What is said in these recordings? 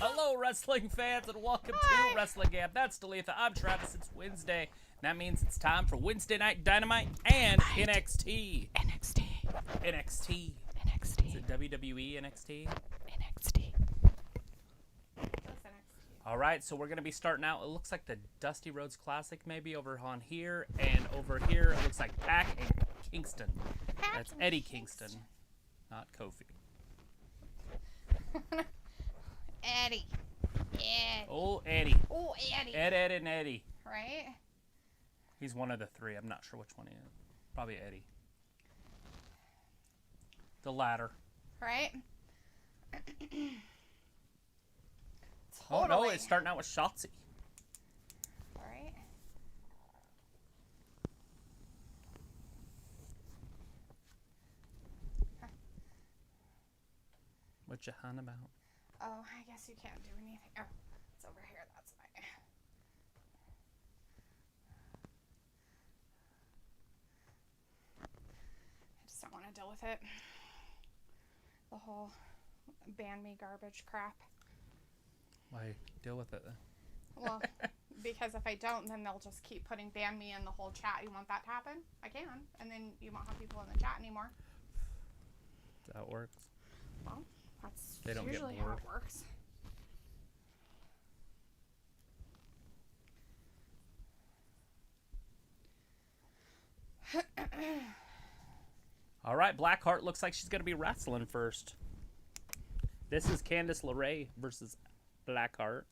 Hello, wrestling fans, and welcome to WrestlingGab. That's Dalethea. I'm Travis. It's Wednesday. That means it's time for Wednesday Night Dynamite and NXT. NXT. Is it WWE NXT? NXT. All right, so we're going to be starting out. It looks like the Dusty Rhodes Classic maybe over on here. And over here, it looks like Pac and Kingston. That's Eddie Kingston, not Kofi. Eddie. Oh, Eddie. Oh, Eddie. Ed, and Eddie. Right? He's one of the three. I'm not sure which one he is. Probably Eddie. The latter. Right? Oh, no, it's starting out with Shotzi. Right? What you hun about? Oh, I guess you can't do anything. Oh, it's over here. That's fine. I just don't want to deal with it. The whole ban me garbage crap. Why deal with it then? Well, because if I don't, then they'll just keep putting ban me in the whole chat. You want that to happen? I can. And then you won't have people in the chat anymore. That's how it works. Well, that's They don't get usually bored. how it works. All right, Blackheart looks like she's going to be wrestling first. This is Candice LeRae versus Blackheart.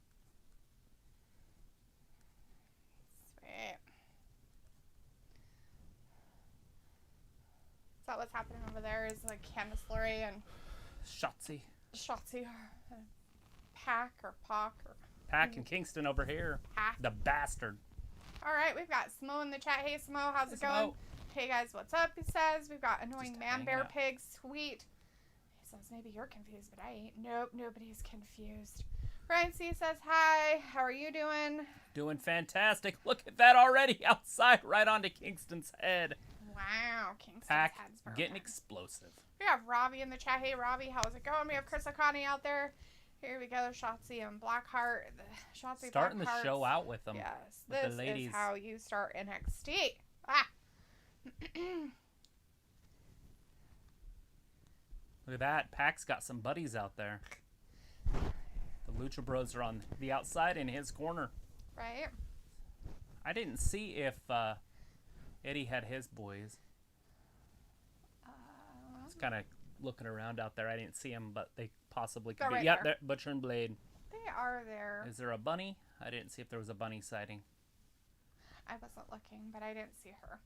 Sweet. Is that what's happening over there? Is like Candice LeRae and Shotzi. Shotzi or Pac or Pac or Pac and Kingston over here. Pac. The bastard. All right, we've got Smo in the chat. Hey, Smo, how's it Hey, going? Smo. Hey, guys, what's up? He says we've got annoying Just man hang bear out. pig. Sweet. He says maybe you're confused, but I ain't. Nope, nobody's confused. Ryan C says hi. How are you doing? Doing fantastic. Look at that already outside, right onto Kingston's head. Wow, Kingston's Pac head's broken. getting explosive. We have Robbie in the chat. Hey, Robbie, how's it going? We have Chris Akani out there. Here we go, Shotzi and Blackheart. Shotzi Starting the Blackheart's- show out with them. Yes, with this the ladies. is how you start NXT. Ah. Look at that. Pac's got some buddies out there. The Lucha Bros are on the outside in his corner. Right? I didn't see if Eddie had his boys. I was kind of looking around out there. I didn't see them, but they possibly could They're be. right Yep, there. there, Butcher and Blade. They are there. Is there a bunny? I didn't see if there was a bunny sighting. I wasn't looking, but I didn't see her.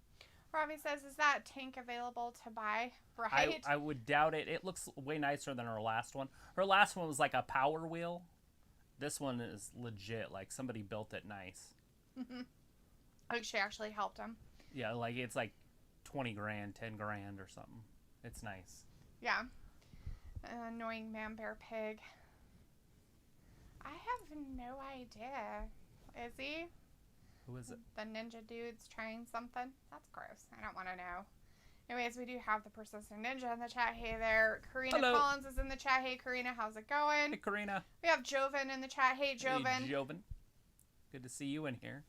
Robbie says, is that tank available to buy? Right? I would doubt it. It looks way nicer than her last one. Her last one was like a power wheel. This one is legit. Like somebody built it nice. Like she actually helped him. Yeah, like it's like 20 grand, 10 grand or something. It's nice. Yeah. Annoying man bear pig. I have no idea. Is he? Who is it? The ninja dude's trying something? That's gross. I don't want to know. Anyways, we do have the persistent ninja in the chat. Hey there. Karina Hello. Collins is in the chat. Hey, Karina, how's it going? Hey, Karina. We have Joven in the chat. Hey, Joven. Hey, Joven. Good to see you in here.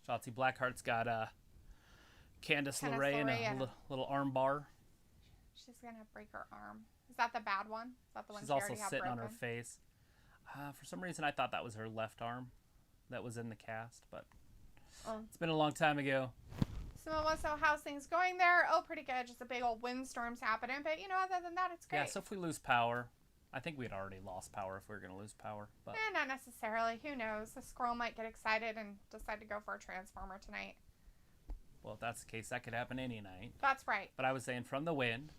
Shotzi Blackheart's got Candice LeRae in a little arm bar. She's going to break her arm. Is that the bad one? Is that the one She's she also already had sitting broken? on her face. For some reason, I thought that was her left arm that was in the cast, but it's been a long time ago. So how's things going there? Oh, pretty good. Just a big old windstorm's happening. But, you know, other than that, it's great. Yeah, so if we lose power, I think we had already lost power if we were going to lose power. But Not necessarily. Who knows? The squirrel might get excited and decide to go for a transformer tonight. well, if that's the case, that could happen any night. That's right. But I was saying from the wind,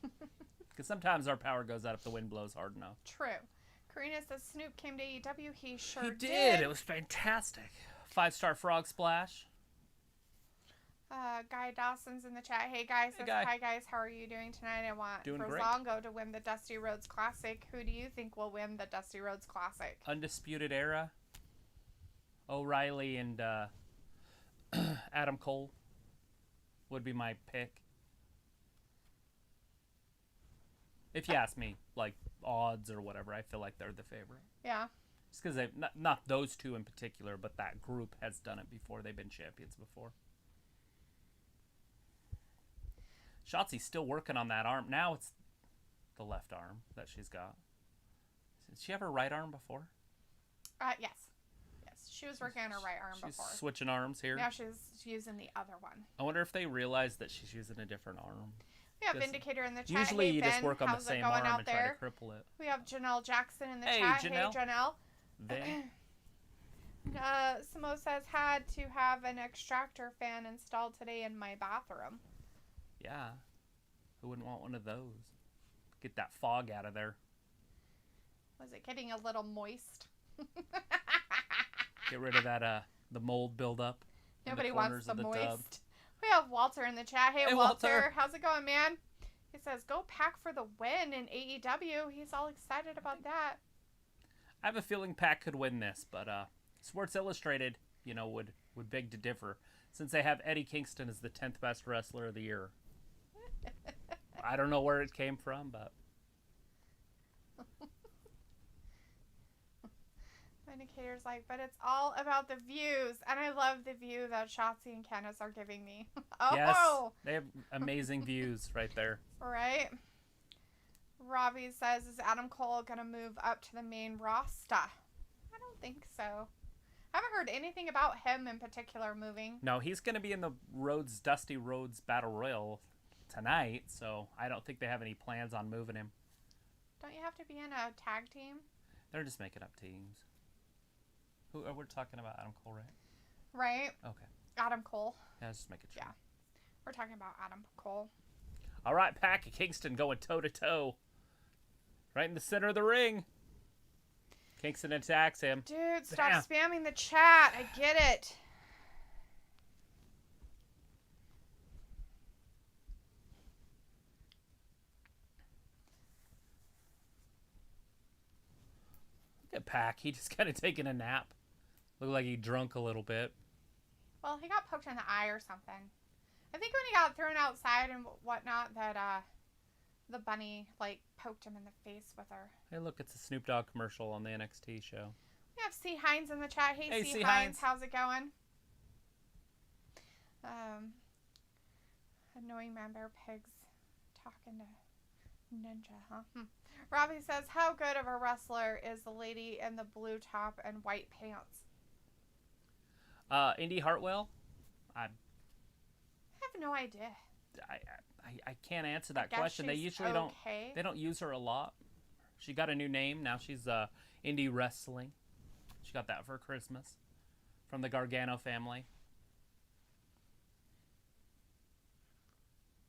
because sometimes our power goes out if the wind blows hard enough. True. Karina says Snoop came to AEW. He sure He did. It was fantastic. 5-star frog splash. Guy Dawson's in the chat. Hey, guys. Hey, Guy. Hi, guys. How are you doing tonight? I want Doing great. Brazongo to win the Dusty Rhodes Classic. Who do you think will win the Dusty Rhodes Classic? Undisputed Era. O'Reilly and Adam Cole would be my pick. If you ask me, like, odds or whatever, I feel like they're the favorite. Yeah. Just because they've, not those two in particular, but that group has done it before. They've been champions before. Shotzi's still working on that arm. Now it's the left arm that she's got. Did she have her right arm before? Yes. Yes, she was working on her right arm before. She's switching arms here. Now she's using the other one. I wonder if they realize that she's using a different arm. We have Vindicator in the chat. Usually hey, you Ben, just work on the same arm and try to cripple it. We have Janelle Jackson in the hey, chat. Janelle. Hey, Janelle. Vin. Samo says, had to have an extractor fan installed today in my bathroom. Yeah. Who wouldn't want one of those? Get that fog out of there. Was it getting a little moist? Get rid of that, the mold buildup. Nobody wants the moist. Tub. We have Walter in the chat. Hey, Walter. How's it going, man? He says, go Pac for the win in AEW. He's all excited about that. I have a feeling Pac could win this, but Sports Illustrated, you know, would beg to differ, since they have Eddie Kingston as the 10th best wrestler of the year. I don't know where it came from, but... Indicator's like, but it's all about the views, and I love the view that Shotzi and Candice are giving me. Oh, yes, they have amazing views right there. Right. Robbie says, is Adam Cole gonna move up to the main roster? I don't think so. I haven't heard anything about him in particular moving. No, he's gonna be in the Dusty Rhodes Battle Royal tonight, so I don't think they have any plans on moving him. Don't you have to be in a tag team? They're just making up teams. Who we're talking about? Adam Cole, right? Right. Okay. Adam Cole. Yeah, let's just make it sure. Yeah. We're talking about Adam Cole. All right, Pac and Kingston going toe-to-toe. Right in the center of the ring. Kingston attacks him. Dude, stop spamming the chat. I get it. Look at Pac. He just kind of taking a nap. Looked like he drunk a little bit. Well, he got poked in the eye or something. I think when he got thrown outside and whatnot, that the bunny like poked him in the face with her. Hey, look, it's a Snoop Dogg commercial on the NXT show. We have C. Hines in the chat. Hey, C. C. Hines, how's it going? Annoying man bear pigs talking to Ninja, huh? Robbie says, how good of a wrestler is the lady in the blue top and white pants? Indy Hartwell? I have no idea. I can't answer that question. They usually don't. They don't use her a lot. She got a new name now. She's Indie Wrestling. She got that for Christmas from the Gargano family.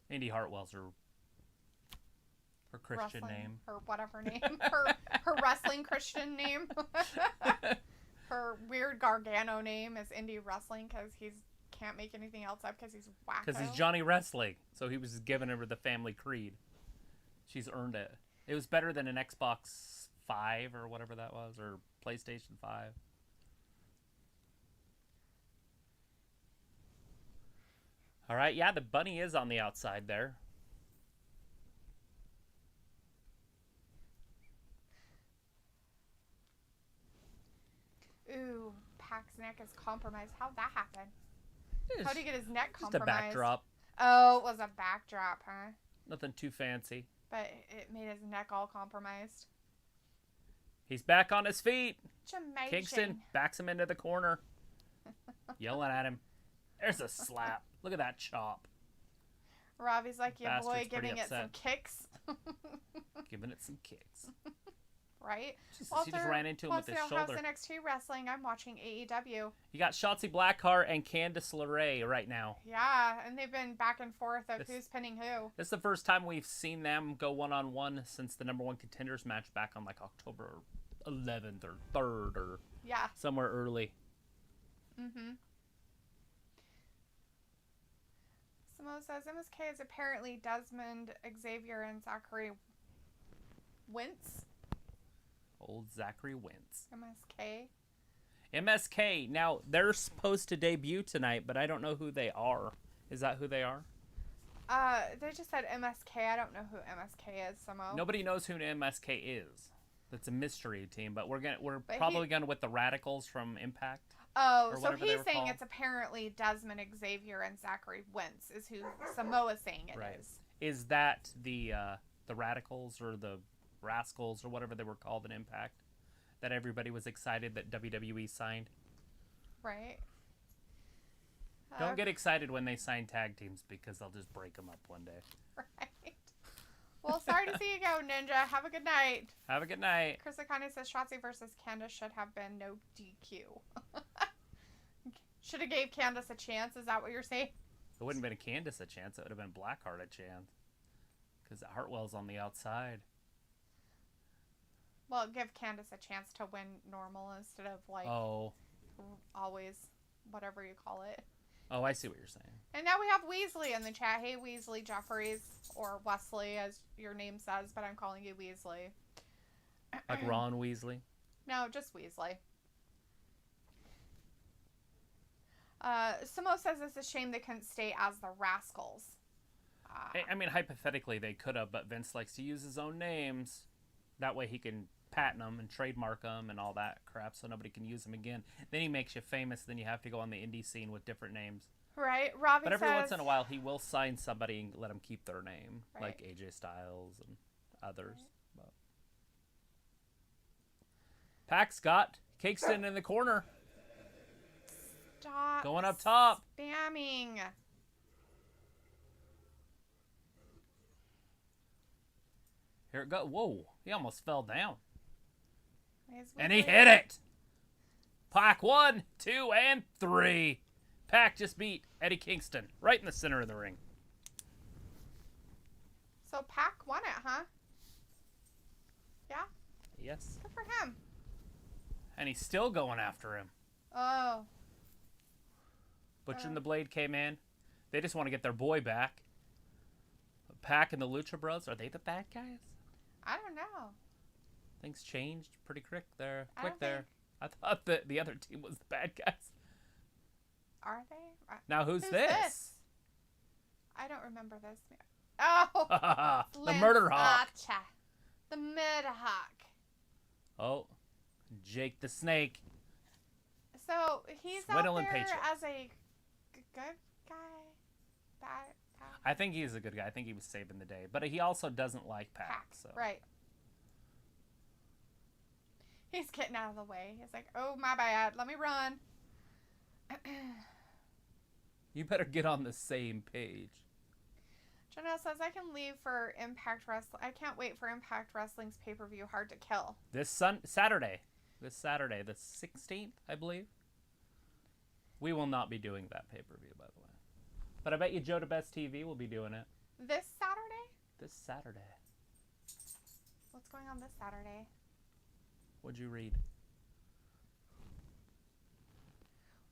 Indy Hartwell's her Christian name. Her whatever name. her wrestling Christian name. Her weird Gargano name is Indie Wrestling because he can't make anything else up because he's wacko. Because he's Johnny Wrestling. So he was giving her the family creed. She's earned it. It was better than an Xbox 5 or whatever that was, or PlayStation 5. All right, yeah, the bunny is on the outside there. Ooh, Pac's neck is compromised. How'd that happen? How'd he get his neck compromised? Just a backdrop. Oh, it was a backdrop, huh? Nothing too fancy. But it made his neck all compromised. He's back on his feet. Jamaican. Kingston backs him into the corner. Yelling at him. There's a slap. Look at that chop. Robbie's like, yeah, boy, Bastard's giving it some kicks. Giving it some kicks. Right? Walter, she just ran into him with his shoulder. How's NXT wrestling? I'm watching AEW. You got Shotzi Blackheart and Candice LeRae right now. Yeah, and they've been back and forth of who's pinning who. This is the first time we've seen them go one-on-one since the number one contenders match back on like October 11th or 3rd or somewhere early. Mm-hmm. Samo says MSK is apparently Desmond, Xavier, and Zachary Wentz. Old Zachary Wentz. MSK. MSK. Now, they're supposed to debut tonight, but I don't know who they are. Is that who they are? They just said MSK. I don't know who MSK is, Samo. Nobody knows who MSK is. That's a mystery team, but we're probably going with the Radicals from Impact. Oh, so he's saying it's apparently Desmond Xavier and Zachary Wentz is who Samoa's saying it is. Is that the Radicals or the Rascals or whatever they were called in Impact that everybody was excited that WWE signed? Right. Don't get excited when they sign tag teams because they'll just break them up one day. Right. Well, sorry to see you go, Ninja. Have a good night. Have a good night. Chris Akane says Shotzi versus Candice should have been no DQ. Should have gave Candice a chance. Is that what you're saying? It wouldn't have been Candice a chance. It would have been Blackheart a chance. Because Hartwell's on the outside. Well, give Candice a chance to win normal instead of, always whatever you call it. Oh, I see what you're saying. And now we have Weasley in the chat. Hey, Weasley Jeffries, or Wesley, as your name says, but I'm calling you Weasley. Like Ron Weasley? No, just Weasley. Samo says it's a shame they couldn't stay as the Rascals. I mean, hypothetically, they could have, but Vince likes to use his own names. That way he can patent them and trademark them and all that crap so nobody can use them again. Then he makes you famous, then you have to go on the indie scene with different names. Right. Robbie But every says, once in a while, he will sign somebody and let them keep their name, right. like AJ Styles and others. Right. But Pac's got Kingston in the corner. Stop going up top. Spamming. Here it goes. Whoa, he almost fell down. And Weasley? he hit it. Pac 1, 2, and 3. Pac just beat Eddie Kingston right in the center of the ring. So Pac won it, huh? Yeah? Yes. Good for him. And he's still going after him. Oh. Butcher and the Blade came in. They just want to get their boy back. Pac and the Lucha Bros, are they the bad guys? I don't know. Things changed pretty quick there. Think... I thought that the other team was the bad guys. Are they? Now who's this? I don't remember this. Oh, the Murder Hawk. Gotcha. The Murder Hawk. Oh, Jake the Snake. So he's Swindling out there Patriot. as a good guy, bad guy. I think he's a good guy. I think he was saving the day, but he also doesn't like Pac. So. Right. He's getting out of the way. He's like, "Oh, my bad. Let me run." You better get on the same page. Janelle says, "I can leave for Impact Wrestling. I can't wait for Impact Wrestling's pay-per-view, Hard to Kill." This Saturday, the 16th, I believe. We will not be doing that pay-per-view, by the way. But I bet you Joe DeBest TV will be doing it. This Saturday? This Saturday. What's going on this Saturday? What'd you read?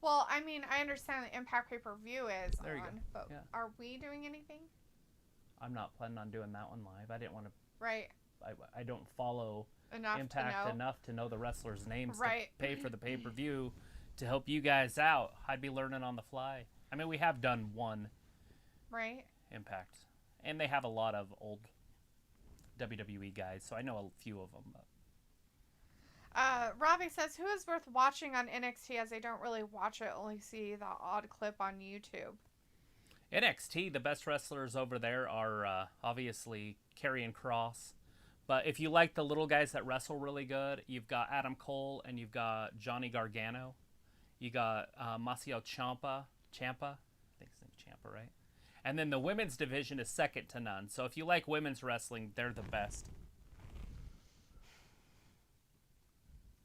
Well, I mean, I understand the Impact pay-per-view is there you on, go. but Yeah. Are we doing anything? I'm not planning on doing that one live. I didn't want to. Right. I don't follow Enough Impact enough to know the wrestlers' names right. to pay for the pay-per-view to help you guys out. I'd be learning on the fly. I mean, we have done one right. Impact, and they have a lot of old WWE guys, so I know a few of them. But. Robbie says, "Who is worth watching on NXT as I don't really watch it, only see the odd clip on YouTube?" NXT, the best wrestlers over there are obviously Karrion Kross. But if you like the little guys that wrestle really good, you've got Adam Cole and you've got Johnny Gargano. You got Masio Ciampa. I think his name's Ciampa, right? And then the women's division is second to none. So if you like women's wrestling, they're the best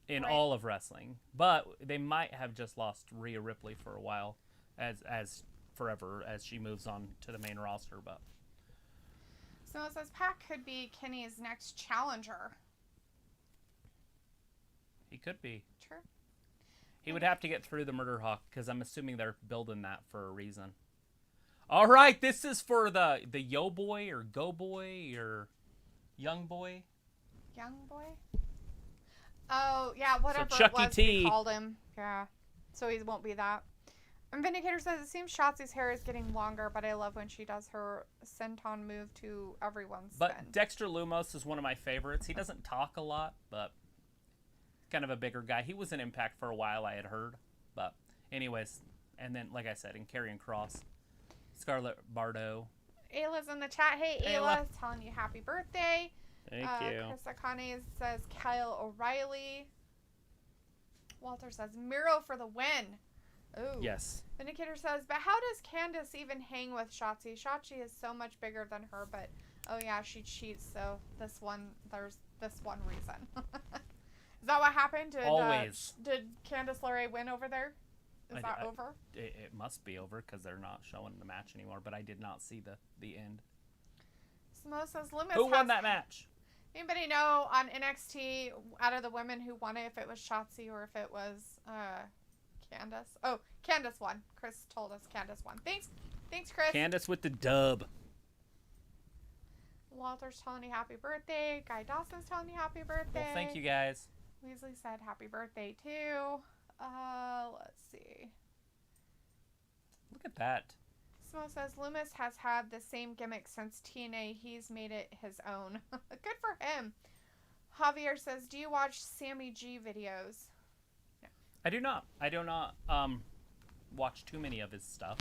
in all of wrestling. But they might have just lost Rhea Ripley for a while as forever as she moves on to the main roster. But so it says Pac could be Kenny's next challenger. He could be. True. He would have to get through the Murder Hawk because I'm assuming they're building that for a reason. All right, this is for the Yo Boy or Go Boy or Young Boy. Young Boy? Oh, yeah, whatever so Chucky it was T. we called him. Yeah. So he won't be that. And Vindicator says, it seems Shotzi's hair is getting longer, but I love when she does her senton move to everyone's But spin. Dexter Lumos is one of my favorites. He doesn't talk a lot, but kind of a bigger guy. He was in Impact for a while, I had heard. But anyways, and then, like I said, in Karrion Kross, Scarlett Bardo. Ayla's in the chat. Hey, Ayla. Telling you happy birthday. Thank you. Chris Akane says Kyle O'Reilly. Walter says Miro for the win. Ooh. Yes. Vindicator says, but how does Candice even hang with Shotzi? Shotzi is so much bigger than her, but oh yeah, she cheats. So there's this one reason. Is that what happened? Always. Did Candice LeRae win over there? Is that over? It must be over because they're not showing the match anymore. But I did not see the end. Samo says Loomis. Who won that match? Anybody know on NXT out of the women who won it, if it was Shotzi or if it was Candice? Oh, Candice won. Chris told us Candice won. Thanks, Chris. Candice with the dub. Walter's telling you happy birthday. Guy Dawson's telling you happy birthday. Well, thank you guys. Weasley said happy birthday too. Let's see. Look at that. Smo says Loomis has had the same gimmick since TNA. He's made it his own. Good for him. Javier says, do you watch Sammy G videos? No. I do not. I do not watch too many of his stuff.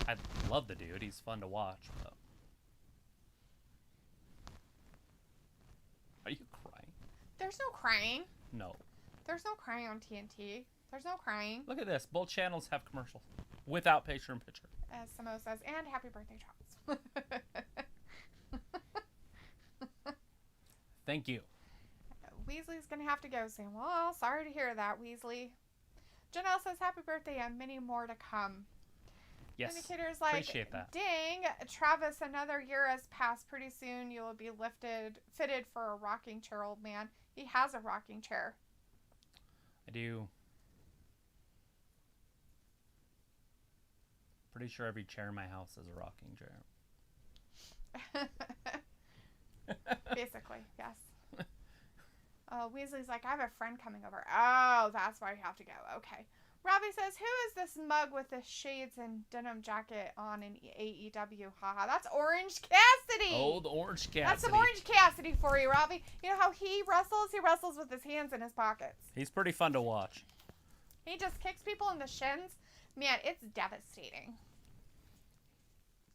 I love the dude. He's fun to watch. But... Are you crying? There's no crying. No. There's no crying on TNT. There's no crying. Look at this. Both channels have commercials without picture-in-picture. As Samo says, and happy birthday, Charles. Thank you. Weasley's going to have to go soon. Well, sorry to hear that, Weasley. Janelle says, happy birthday and many more to come. Yes, Indicator's like, appreciate that. Dang, Travis, another year has passed. Pretty soon you will be fitted for a rocking chair, old man. He has a rocking chair. I do. Pretty sure every chair in my house is a rocking chair. Basically, yes. Weasley's like, I have a friend coming over. Oh, that's why you have to go. Okay. Robbie says, who is this mug with the shades and denim jacket on in AEW? Haha, that's Orange Cassidy. Oh, the Orange Cassidy. That's some Orange Cassidy for you, Robbie. You know how he wrestles? He wrestles with his hands in his pockets. He's pretty fun to watch. He just kicks people in the shins. Man, it's devastating.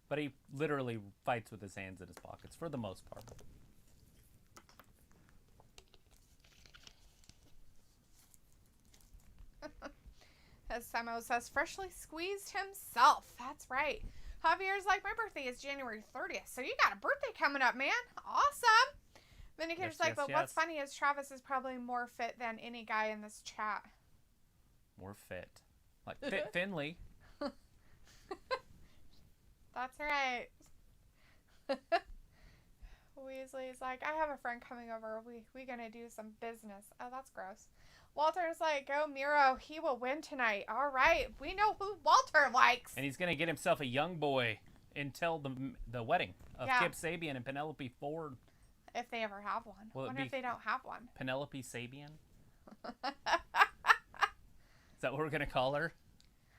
But he literally fights with his hands in his pockets for the most part. As Samo says, freshly squeezed himself. That's right. Javier's like, my birthday is January 30th, so you got a birthday coming up, man. Awesome. Vindicator's Yes, like, yes, but yes. what's funny is Travis is probably more fit than any guy in this chat. More fit. Like Fit Finley. That's right. Weasley's like, I have a friend coming over. We gonna do some business. Oh, that's gross. Walter's like, go Miro. He will win tonight. All right. We know who Walter likes. And he's going to get himself a young boy until the wedding of Kip Sabian and Penelope Ford. If they ever have one. I wonder if they don't have one. Penelope Sabian? Is that what we're going to call her?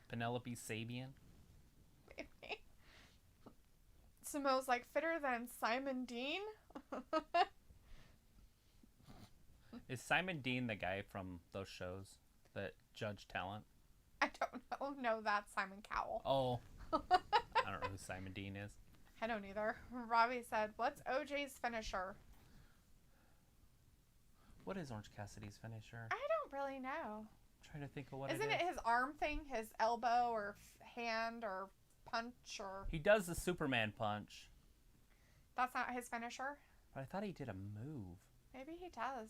Penelope Sabian? Maybe. Samo's like, fitter than Simon Dean? Is Simon Dean the guy from those shows that judge talent? I don't know. No, that's Simon Cowell. Oh. I don't know who Simon Dean is. I don't either. Robbie said, what's OJ's finisher? What is Orange Cassidy's finisher? I don't really know. I'm trying to think of what Isn't it his arm thing? His elbow or hand or punch or... He does the Superman punch. That's not his finisher? But I thought he did a move. Maybe he does.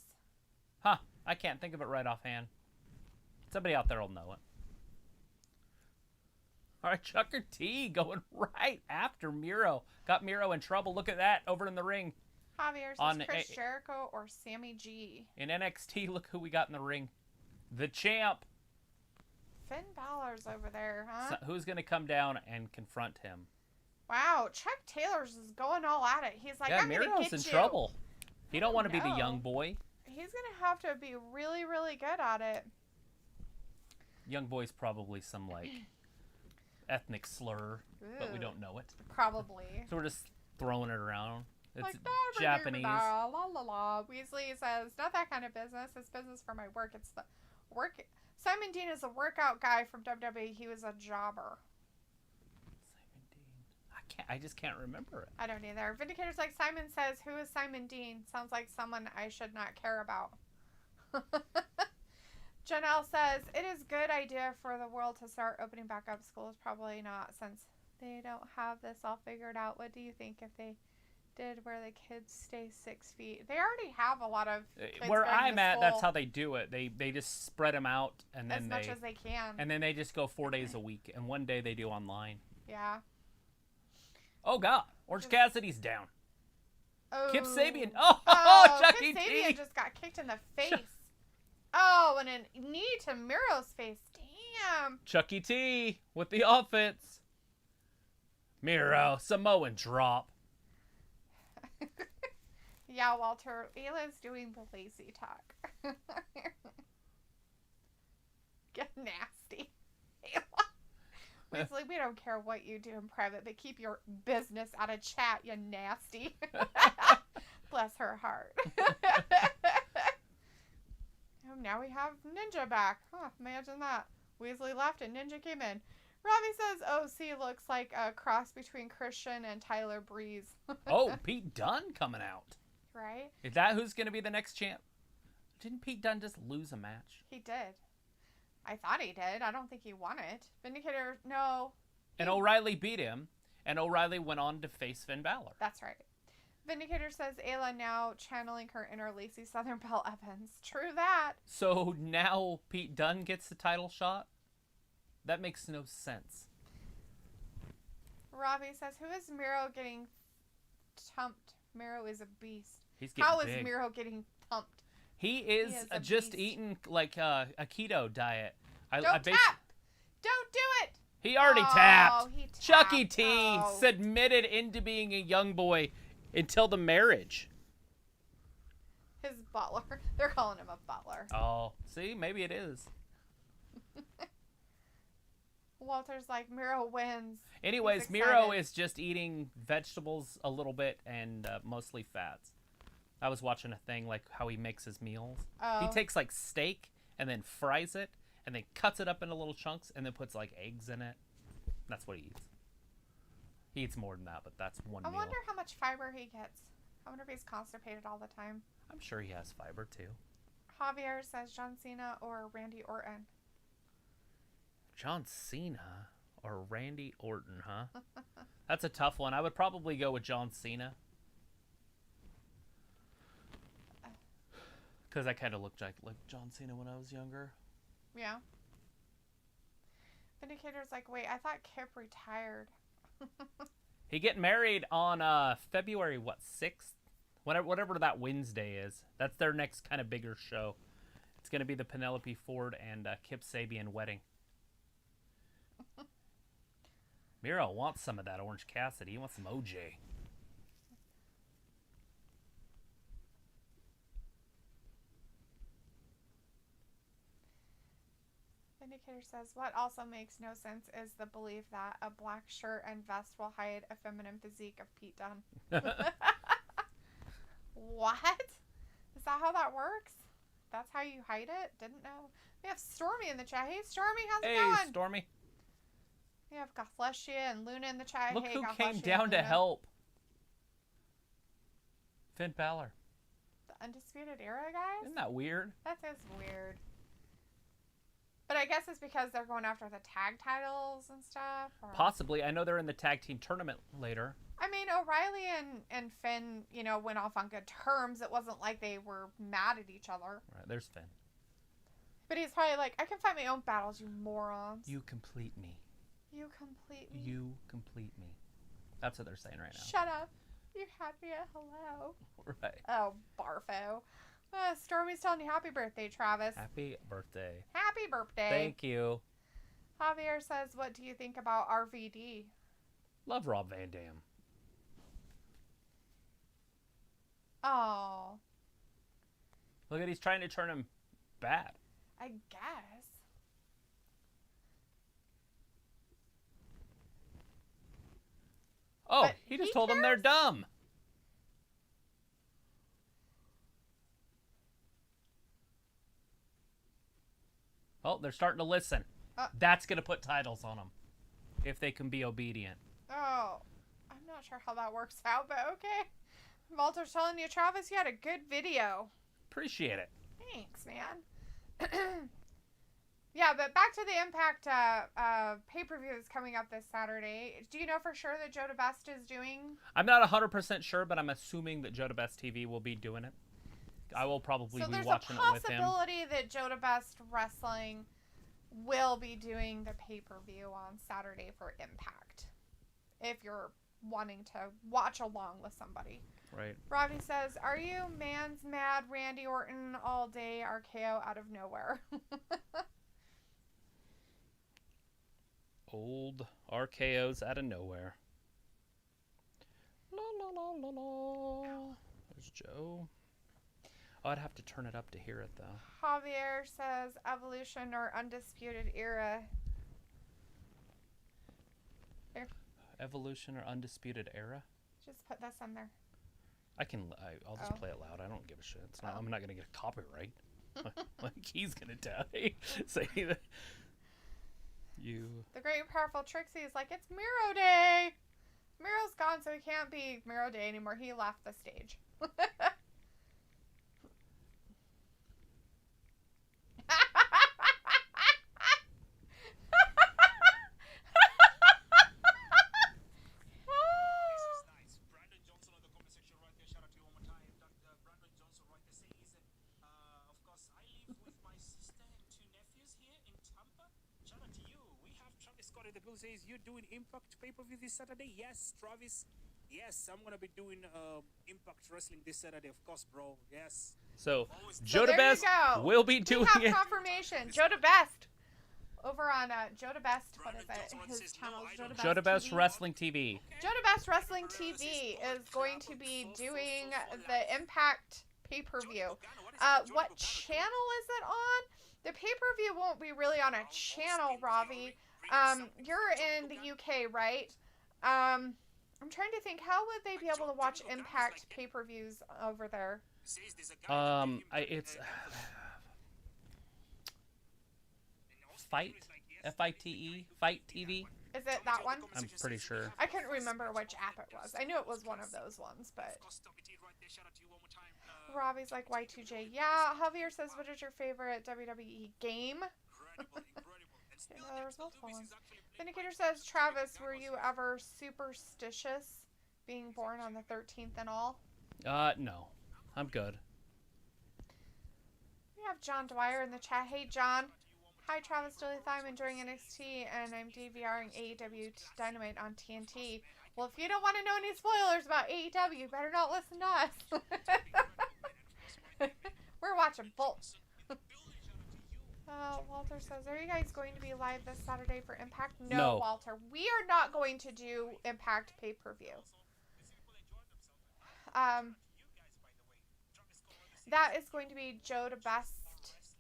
Huh. I can't think of it right offhand. Somebody out there will know it. All right, Chucker T going right after Miro. Got Miro in trouble. Look at that over in the ring. Javier says Chris Jericho or Sammy G. In NXT, look who we got in the ring. The champ. Finn Balor's over there, huh? So who's going to come down and confront him? Wow, Chuck Taylor's is going all at it. He's like, yeah, I'm going to get you. Miro's in trouble. He don't want to be the young boy. He's going to have to be really, really good at it. Young boy's probably some, like, ethnic slur, but we Ooh. don't know it. Probably. So we're just throwing it around. It's Like, Japanese. La la la. Weasley says, not that kind of business. It's business for my work. It's the work. Simon Dean is a workout guy from WWE. He was a jobber. Simon Dean. I just can't remember it. I don't either. Vindicator's like, Simon says, who is Simon Dean? Sounds like someone I should not care about. Janelle says, it is good idea for the world to start opening back up schools. Probably not, since they don't have this all figured out. What do you think if they did where the kids stay 6 feet? They already have a lot of kids where going I'm to at, school that's how they do it. They just spread them out, and then as much as they can. and then they just go 4 days a week, and one day they do online. Yeah. Oh God, Orange Cassidy's down. Oh. Kip Sabian. Oh, Chucky Kip T. Sabian just got kicked in the face. Oh, and a knee to Miro's face. Damn. Chucky T with the offense. Miro, Samoan drop. Yeah, Walter. Ayla's doing the lazy talk. Get nasty. Ayla. Weasley, we don't care what you do in private, but keep your business out of chat, you nasty. Bless her heart. Oh, now we have Ninja back. Huh, imagine that. Weasley left and Ninja came in. Robbie says OC looks like a cross between Christian and Tyler Breeze. Oh, Pete Dunne coming out. Right? Is that who's going to be the next champ? Didn't Pete Dunne just lose a match? He did. I thought he did. I don't think he won it. Vindicator, no. And O'Reilly beat him, and O'Reilly went on to face Finn Balor. That's right. Vindicator says Ayla now channeling her inner Lacey Southern Belle Evans. True that. So now Pete Dunne gets the title shot? That makes no sense. Robbie says, who is Miro getting thumped? Miro is a beast. He's getting How big. is Miro getting thumped? He is a just beast. eating like a keto diet. Don't tap! Don't do it! He already Oh, tapped. he tapped. Chucky T Oh. submitted into being a young boy until the marriage. His butler. They're calling him a butler. Oh, see, maybe it is. Walter's like, Miro wins. Anyways, He's Miro excited. is just eating vegetables a little bit and mostly fats. I was watching a thing like how he makes his meals. Oh. He takes like steak and then fries it and then cuts it up into little chunks and then puts like eggs in it. That's what he eats. He eats more than that, but that's one I meal. wonder how much fiber he gets. I wonder if he's constipated all the time. I'm sure he has fiber too. Javier says John Cena or Randy Orton. John Cena or Randy Orton, huh? That's a tough one. I would probably go with John Cena. Because I kind of looked like John Cena when I was younger. Yeah. Vindicator's like, wait, I thought Kip retired. He get married on February, 6th? Whatever that Wednesday is. That's their next kind of bigger show. It's going to be the Penelope Ford and Kip Sabian wedding. Miro wants some of that Orange Cassidy. He wants some OJ. Vindicator says, what also makes no sense is the belief that a black shirt and vest will hide a feminine physique of Pete Dunne. What? Is that how that works? That's how you hide it? Didn't know. We have Stormy in the chat. Hey, Stormy, how's it going? Hey, Stormy. We have Gothlesia and Luna in the chat. Look hey, who Gothlesia came and down to Luna. help. Finn Balor. The Undisputed Era, guys? Isn't that weird? That is weird. But I guess it's because they're going after the tag titles and stuff. Or... Possibly. I know they're in the tag team tournament later. I mean, O'Reilly and Finn, went off on good terms. It wasn't like they were mad at each other. Right, there's Finn. But he's probably like, I can fight my own battles, you morons. You complete me. You complete me. You complete me. That's what they're saying right now. Shut up. You had me at hello. Right. Oh, Barfo. Stormy's telling you happy birthday, Travis. Happy birthday. Happy birthday. Thank you. Javier says, what do you think about RVD? Love Rob Van Dam. Oh, Look at he's trying to turn him bad. I guess. Oh, but he just told them they're dumb. Oh, they're starting to listen. That's going to put titles on them. If they can be obedient. Oh, I'm not sure how that works out, but okay. Walter's telling you, Travis, you had a good video. Appreciate it. Thanks, man. Yeah, but back to the Impact pay-per-view that's coming up this Saturday. Do you know for sure that Joe DeBest is doing? I'm not 100% sure, but I'm assuming that Joe DeBest TV will be doing it. I will probably be watching it with him. So there's a possibility that Joe DeBest Wrestling will be doing the pay-per-view on Saturday for Impact. If you're wanting to watch along with somebody. Right. Robbie says, are you man's mad Randy Orton all day RKO out of nowhere? Old RKOs out of nowhere. La la la la la. There's Joe. Oh, I'd have to turn it up to hear it, though. Javier says, Evolution or Undisputed Era. Here. Evolution or Undisputed Era? Just put this in there. I'll just play it loud. I don't give a shit. I'm not going to get a copyright. Like he's going to die. Say that. The Great and Powerful Trixie is like, it's Miro Day. Miro's gone, so he can't be Miro Day anymore. He left the stage. Says you're doing Impact pay-per-view this Saturday? Yes, Travis. Yes, I'm gonna be doing Impact Wrestling this Saturday, of course, bro. Yes. So Joe DeBest will be doing it. We have confirmation. Joe DeBest over on Joe DeBest. What is it? His channel is Joe DeBest Wrestling TV. Joe DeBest Wrestling TV is going to be doing the Impact pay-per-view. What channel is it on? The pay-per-view won't be really on a channel, Ravi. You're in the UK, right? I'm trying to think, how would they be able to watch Impact pay-per-views over there? It's Fight, F-I-T-E, Fight TV. Is it that one? I'm pretty sure. I couldn't remember which app it was. I knew it was one of those ones, but... Robbie's like, Y2J. Yeah, Javier says, what is your favorite WWE game? There's multiple ones. Vindicator says, Travis, were you ever superstitious being born on the 13th and all? No. I'm good. We have John Dwyer in the chat. Hey, John. Hi, Travis Dalethea. I'm enjoying NXT, and I'm DVRing AEW Dynamite on TNT. Well, if you don't want to know any spoilers about AEW, you better not listen to us. We're watching both. Walter says, are you guys going to be live this Saturday for Impact? No, Walter. We are not going to do Impact pay-per-view. That is going to be Joe DeBest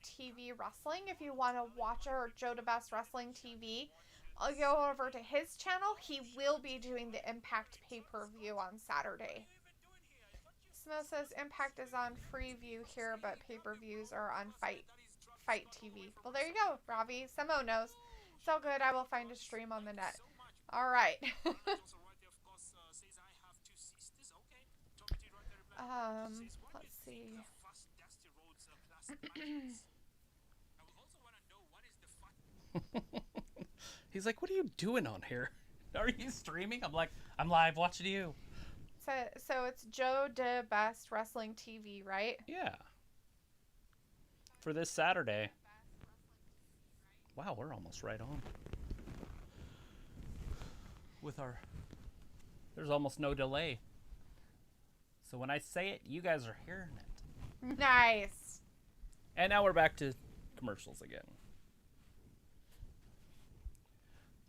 TV Wrestling. If you want to watch our Joe DeBest Wrestling TV, I'll go over to his channel. He will be doing the Impact pay-per-view on Saturday. Smo says Impact is on Freeview here, but pay-per-views are on Fight TV. Well, there you go, Ravi. Samo knows. It's all good. I will find a stream on the net. All right. Let's see. He's like, what are you doing on here? Are you streaming? I'm like, I'm live watching you. So it's Joe DeBest Wrestling TV, right? Yeah. For this Saturday. Wow, we're almost right on. There's almost no delay. So when I say it, you guys are hearing it. Nice. And now we're back to commercials again.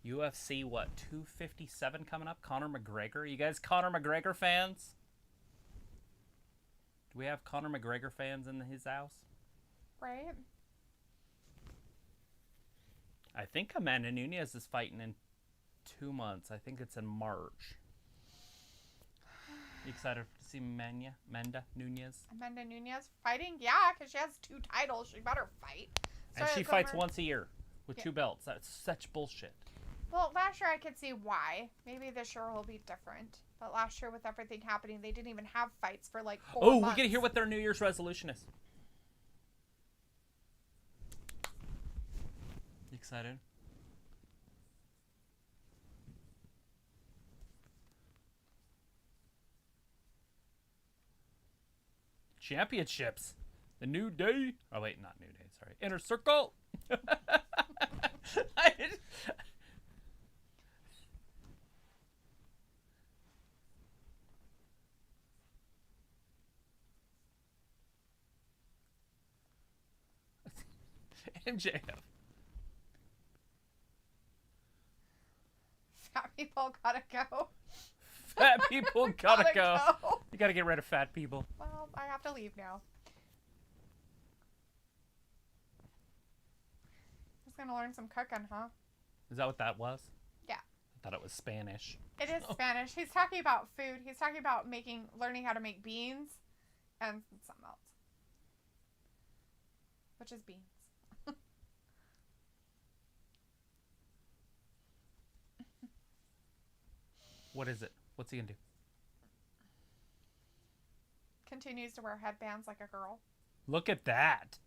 UFC, 257 coming up? Conor McGregor. You guys Conor McGregor fans? Do we have Conor McGregor fans in his house? Right. I think Amanda Nunes is fighting in 2 months. I think it's in March. excited to see Amanda Nunes. Amanda Nunes fighting? Yeah, because she has 2 titles. She better fight. And she fights once a year with 2 belts. That's such bullshit. Well, last year I could see why. Maybe this year will be different. But last year with everything happening, they didn't even have fights for like 4 months. Oh, we get to hear what their New Year's resolution is. You excited? Championships. The New Day. Oh, wait, not New Day. Sorry. Inner Circle. MJF. Fat people gotta go. Fat people gotta go. You gotta get rid of fat people. Well, I have to leave now. Just gonna learn some cooking, huh? Is that what that was? Yeah. I thought it was Spanish. It is Spanish. He's talking about food. He's talking about learning how to make beans and something else. Which is beans. What is it? What's he gonna do? Continues to wear headbands like a girl. Look at that.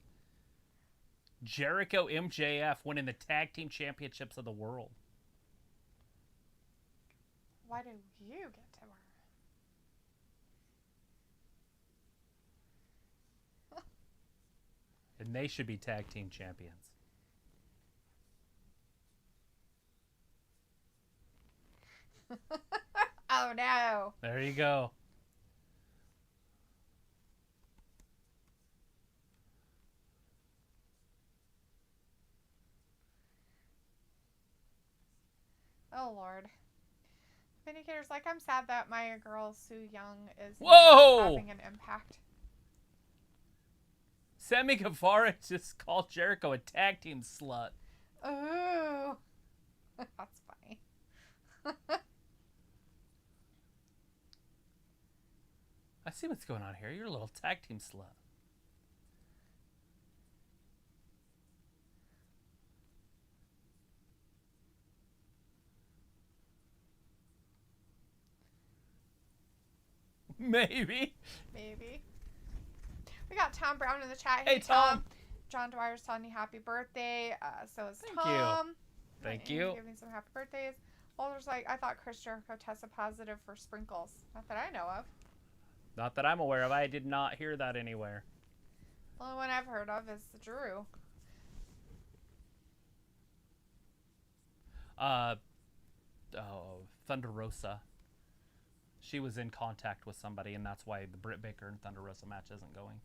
Jericho MJF winning the tag team championships of the world. Why do you get to wear? And they should be tag team champions. Oh no. There you go. Oh Lord. Vindicator's like, I'm sad that my girl Su Yung is having an impact. Sammy Guevara just called Jericho a tag team slut. Ooh. That's funny. I see what's going on here. You're a little tag team slut. Maybe. We got Tom Brown in the chat. Hey, Tom. John Dwyer's telling you happy birthday. So is Thank Tom. you. Thank you. Giving some happy birthdays. Walter's like, I thought Chris Jericho tested positive for sprinkles. Not that I know of. Not that I'm aware of. I did not hear that anywhere. The only one I've heard of is Drew. Thunder Rosa. She was in contact with somebody, and that's why the Britt Baker and Thunder Rosa match isn't going.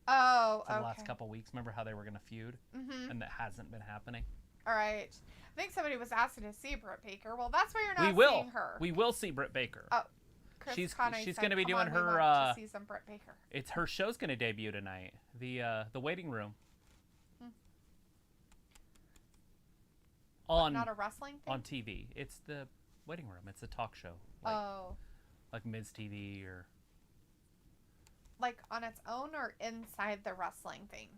Oh, for the last couple weeks. Remember how they were going to feud? Mm-hmm. And that hasn't been happening. All right. I think somebody was asking to see Britt Baker. Well, that's why you're not seeing her. We will see Britt Baker. Oh, Chris she's Connery going to be doing her. To see some Britt Baker. It's her show's going to debut tonight. The Waiting Room. Not a wrestling thing? On TV. It's the Waiting Room. It's a talk show. Like Miz TV or. Like on its own or inside the wrestling thing?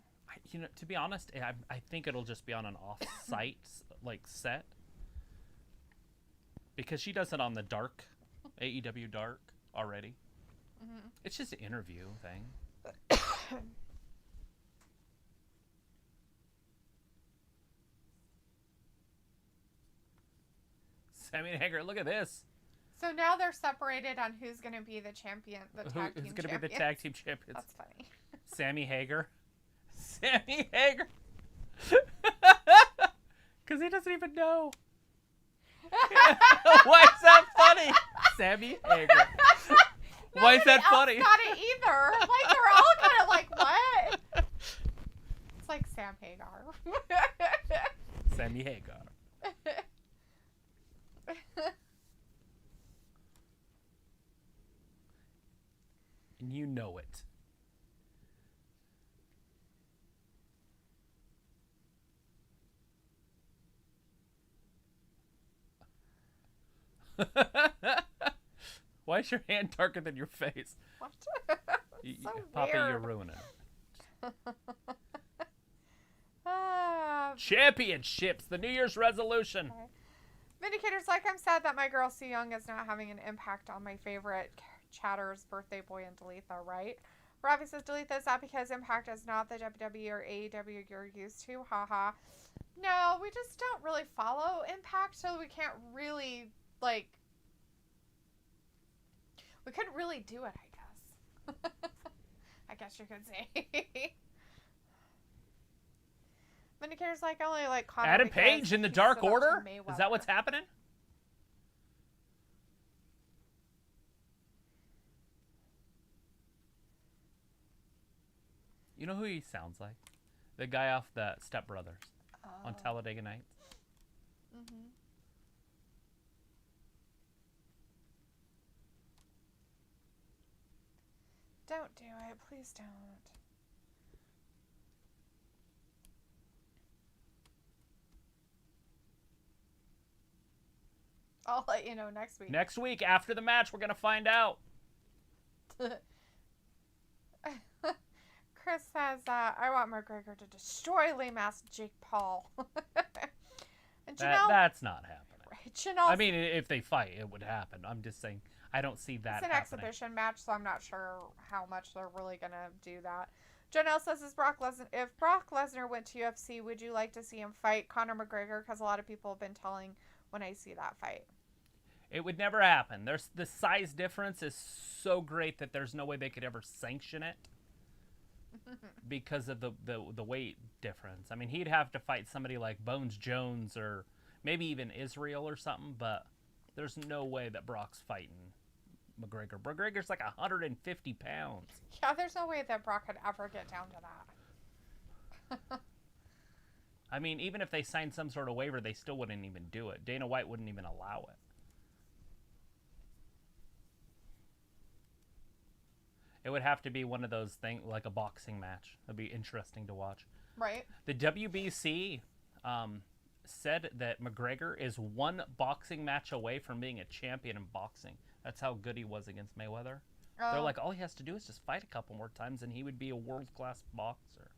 To be honest, I think it'll just be on an off-site set. Because she does it on the Dark, AEW Dark already. Mm-hmm. It's just an interview thing. Sammy and Hager, look at this. So now they're separated on who's going to be the champion, the tag team champion. Who's going to be the tag team champions? That's funny. Sammy Hager. Sammy Hager. Because he doesn't even know. Why is that funny? Sammy Hager. Why is that funny? Got it either. Like they're all kind of like, what? It's like Sam Hagar. Sammy Hagar. And you know it. Why is your hand darker than your face? What? So Poppy, weird. you're ruining it. Ah, Championships, the New Year's resolution. okay. Vindicator's like, I'm sad that my girl Su Yung is not having an impact on my favorite Chatter's birthday boy in Dalethea, right? Robbie says, Dalethea, is that because Impact is not the WWE or AEW you're used to? Haha. No, we just don't really follow Impact, so we can't really, like, we couldn't really do it, I guess. I guess you could say. Vindicator's like, I only like Connor Adam because Page in the he Dark stood up to Order? Is that what's Mayweather. happening? You know who he sounds like? The guy off the Step Brothers on Talladega Nights. Mm-hmm. Don't do it. Please don't. I'll let you know next week. Next week, after the match, we're going to find out. Chris says, I want McGregor to destroy lame ass Jake Paul. And Janelle, That's not happening. right, Janelle, I mean, if they fight, it would happen. I'm just saying, I don't see that it's an happening. exhibition match, so I'm not sure how much they're really going to do that. Janelle says, if Brock Lesnar went to UFC, would you like to see him fight Conor McGregor? Because a lot of people have been telling when I see that fight. It would never happen. The size difference is so great that there's no way they could ever sanction it because of the weight difference. I mean, he'd have to fight somebody like Bones Jones or maybe even Israel or something, but there's no way that Brock's fighting McGregor. McGregor's like 150 pounds. Yeah, there's no way that Brock could ever get down to that. I mean, even if they signed some sort of waiver, they still wouldn't even do it. Dana White wouldn't even allow it. It would have to be one of those things, like a boxing match. It'd be interesting to watch. Right. The WBC said that McGregor is one boxing match away from being a champion in boxing. That's how good he was against Mayweather. They're like, all he has to do is just fight a couple more times and he would be a world-class boxer.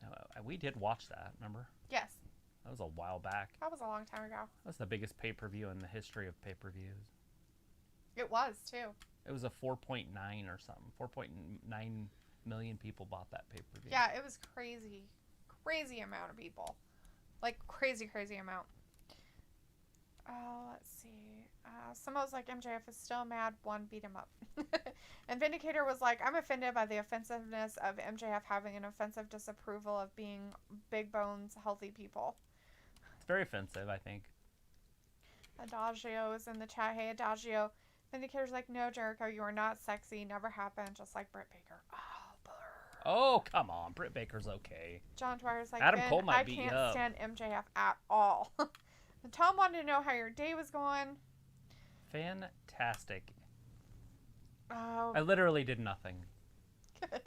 Now, we did watch that, remember? Yes. That was a while back. That was a long time ago. That was the biggest pay-per-view in the history of pay-per-views. It was, too. It was a 4.9 or something. 4.9 million people bought that pay-per-view. Yeah, it was crazy. Crazy amount of people. Like, crazy, crazy amount. Oh, let's see. Samoa's like, MJF is still mad. One beat him up. And Vindicator was like, I'm offended by the offensiveness of MJF having an offensive disapproval of being big bones, healthy people. It's very offensive, I think. Adagio is in the chat. Hey, Adagio. Vindicator's like, no, Jericho, you are not sexy. Never happened. Just like Britt Baker. Oh, brr. Oh, come on. Britt Baker's okay. John Dwyer's like, Adam Vin, Cole might I beat you can't up. stand MJF at all. And Tom wanted to know how your day was going. Fantastic. Oh, I literally did nothing. good.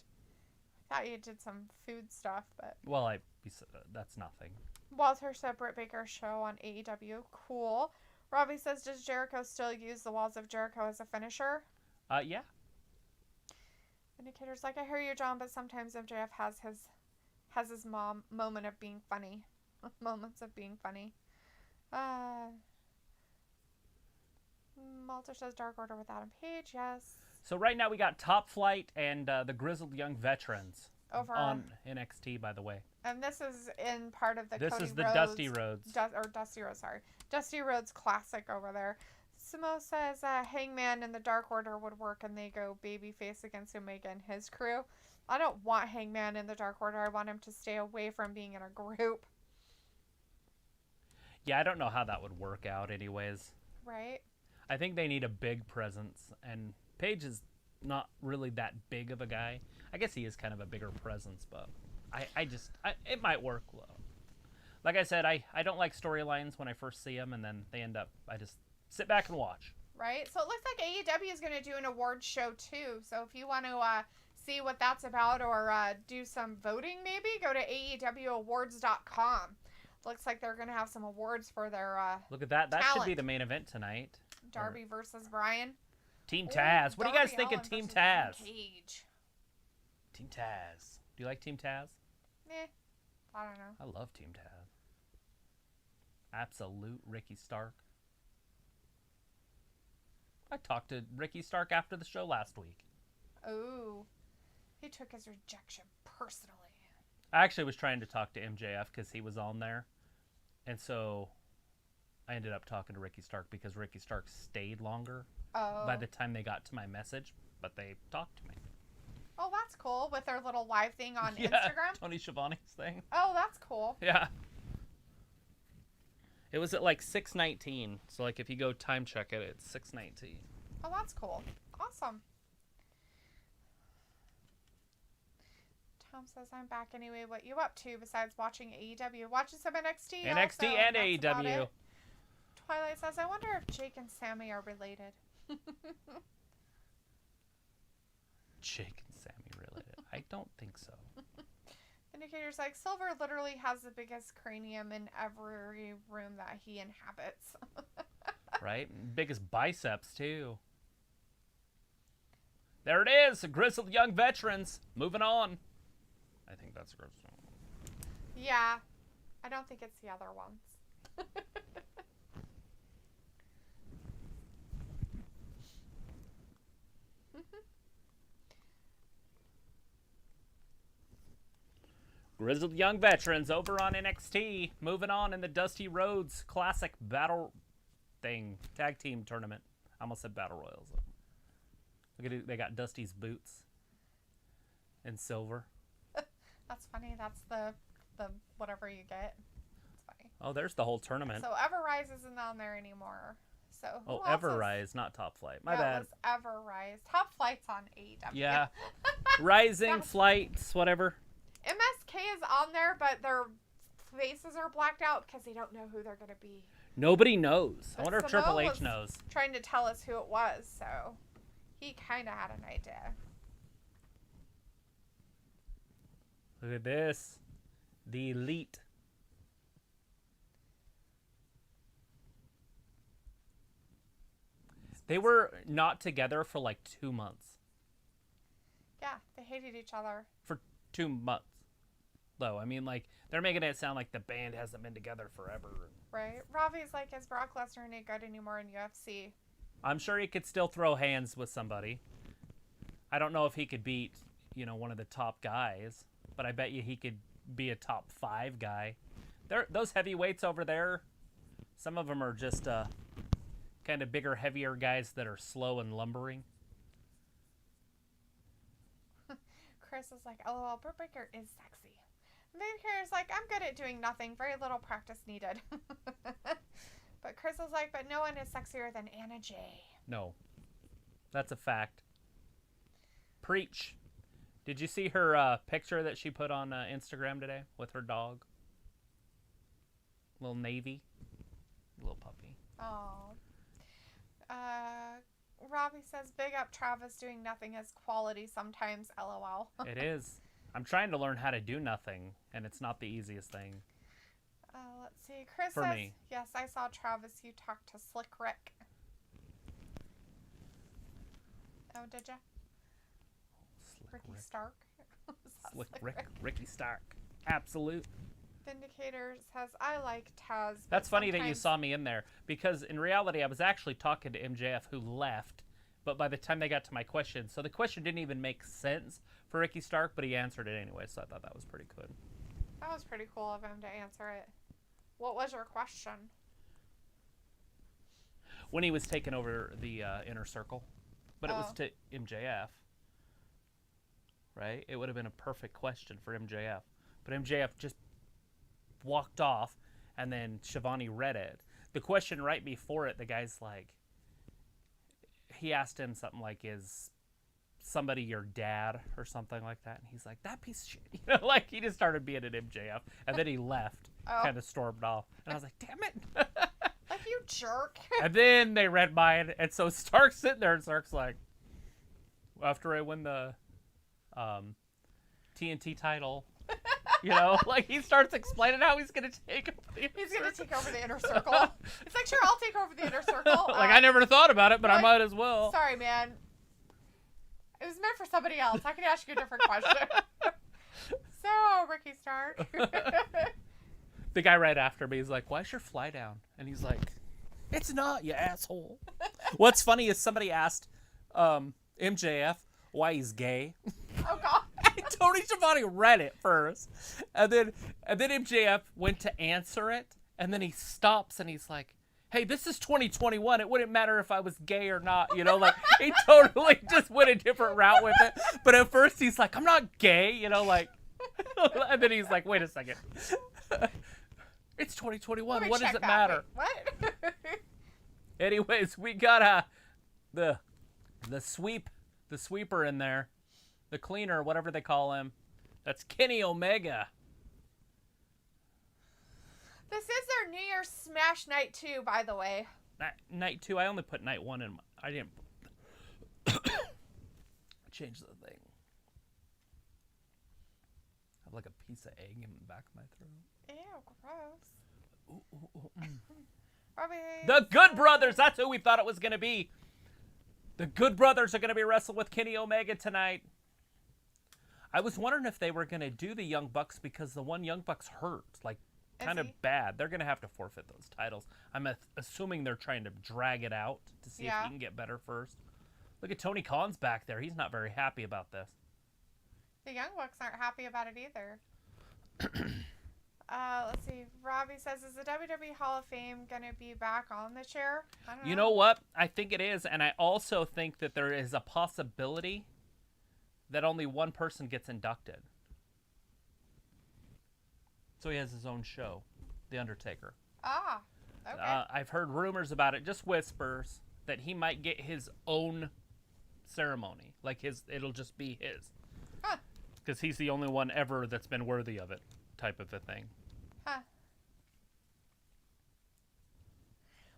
I thought you did some food stuff, but... Well, that's nothing. Walter said Britt Baker show on AEW. Cool. Robbie says, does Jericho still use the Walls of Jericho as a finisher? Yeah. Indicator's like, I hear you, John, but sometimes MJF has his moment of being funny. Moments of being funny. Walter says Dark Order with Adam Page. Yes. So right now we got Top Flight and the Grizzled Young Veterans Over on NXT, by the way. And this is in part of the This Cody is the Rhodes, Dusty Rhodes. Dusty Rhodes, sorry. Dusty Rhodes Classic over there. Samo says Hangman and the Dark Order would work and they go babyface against Omega and his crew. I don't want Hangman in the Dark Order. I want him to stay away from being in a group. Yeah, I don't know how that would work out anyways. Right? I think they need a big presence, and Page is not really that big of a guy. I guess he is kind of a bigger presence, but it might work well. Like I said, I don't like storylines when I first see them, and then they end up, I just sit back and watch. Right? So it looks like AEW is going to do an awards show too. So if you want to see what that's about or do some voting maybe, go to AEWawards.com. Looks like they're going to have some awards for their Look at that. That should talent. be the main event tonight. Darby versus Brian. Team Taz. What do you guys think of Team Taz? Cage. Team Taz. Do you like Team Taz? I don't know. I love Team Taz. Absolute Ricky Stark. I talked to Ricky Stark after the show last week. Oh. He took his rejection personally. I actually was trying to talk to MJF because he was on there. And so I ended up talking to Ricky Stark because Ricky Stark stayed longer by the time they got to my message. But they talked to me. Oh, that's cool. With their little live thing on Yeah, Instagram? Tony Schiavone's thing. Oh, that's cool. Yeah. It was at like 6:19. So like if you go time check it, it's 6:19. Oh, that's cool. Awesome. Tom says, I'm back anyway. What you up to besides watching AEW? Watching some NXT. NXT also, and that's about AEW. it. Twilight says, I wonder if Jake and Sammy are related. Jake and Sammy related? I don't think so. Indicator's like, Silver literally has the biggest cranium in every room that he inhabits. Right? Biggest biceps, too. There it is. Grizzled young veterans. Moving on. I think that's gross. Yeah. I don't think it's the other ones. Grizzled young veterans over on NXT. Moving on in the Dusty Rhodes Classic Battle thing. Tag team tournament. I almost said Battle Royals. Look at it. They got Dusty's boots. In silver. That's funny. That's the whatever you get. That's funny. Oh, there's the whole tournament. So Everrise isn't on there anymore. So who Oh, else Everrise, not Top Flight. My It bad. was Everrise. Top Flight's on AEW. Yeah. Rising, Flights, whatever. MSK is on there, but their faces are blacked out because they don't know who they're going to be. Nobody knows. I But wonder if Samoa Triple H was knows. Trying to tell us who it was, so he kind of had an idea. Look at this. The Elite. They were not together for like 2 months. Yeah, they hated each other. For 2 months. Though, I mean, like, they're making it sound like the band hasn't been together forever. Right? Ravi's like, is Brock Lesnar any good anymore in UFC? I'm sure he could still throw hands with somebody. I don't know if he could beat, one of the top guys. But I bet you he could be a top 5 guy. Those heavyweights over there, some of them are just kind of bigger, heavier guys that are slow and lumbering. Chris is like, LOL, Britt Baker is sexy. Baker's like, I'm good at doing nothing. Very little practice needed. But Chris is like, but no one is sexier than Anna Jay. No. That's a fact. Preach. Did you see her picture that she put on Instagram today with her dog? Little Navy. Little puppy. Oh. Robbie says, big up Travis, doing nothing is quality sometimes, LOL. It is. I'm trying to learn how to do nothing, and it's not the easiest thing. Let's see. Chris For says, me. yes, I saw Travis. You talked to Slick Rick. Oh, did ya? Ricky Stark. Slick Rick. Ricky Stark. Absolute. Vindicator says, I like Taz. That's funny that you saw me in there, because in reality I was actually talking to MJF, who left, but by the time they got to my question, so the question didn't even make sense for Ricky Stark, but he answered it anyway, so I thought that was pretty good. That was pretty cool of him to answer it. What was your question? When he was taking over the Inner Circle, but it was to MJF, right? It would have been a perfect question for MJF, but MJF just walked off, and then Shivani read it. The question right before it, the guy's like, he asked him something like, is somebody your dad or something like that? And he's like, that piece of shit. Like he just started being an MJF, and then he left, kind of stormed off. And I was like, damn it. Like, you jerk. And then they read mine, and so Stark's sitting there, and Stark's like, after I win the TNT title, You know, like he starts explaining how he's gonna take over the inner circle. It's like, sure, I'll take over the inner circle. Like I never thought about it, but I might as well. Sorry, man. It was meant for somebody else. I can ask you a different question. So, Ricky Stark. The guy right after me is like, "Why's your fly down?" And he's like, "It's not, you asshole." What's funny is somebody asked MJF why he's gay. Oh God. Tony Schiavone read it first, and then MJF went to answer it, and then he stops and he's like, "Hey, this is 2021. It wouldn't matter if I was gay or not." You know, like he totally just went a different route with it. But at first he's like, "I'm not gay," you know, like, and then he's like, "Wait a second, it's 2021. What does it matter?" What? Anyways, we got the sweeper in there, the cleaner, whatever they call him. That's Kenny Omega. This is their New Year's Smash Night 2, by the way. Night 2. I only put night 1 in. I didn't change the thing. I have like a piece of egg in the back of my throat. Ew, gross. Ooh. The Good Brothers. That's who we thought it was going to be. The Good Brothers are going to be wrestling with Kenny Omega tonight. I was wondering if they were going to do the Young Bucks because the one Young Bucks hurt, like kind of bad. They're going to have to forfeit those titles. I'm assuming they're trying to drag it out to see if he can get better first. Look at Tony Khan's back there. He's not very happy about this. The Young Bucks aren't happy about it either. Let's see. Robbie says, is the WWE Hall of Fame going to be back on the chair? I don't know. You know what? I think it is, and I also think that there is a possibility that only one person gets inducted. So he has his own show, The Undertaker. Ah, okay. I've heard rumors about it, just whispers, that he might get his own ceremony. Like it'll just be his. Huh. Because he's the only one ever that's been worthy of it, type of a thing. Huh.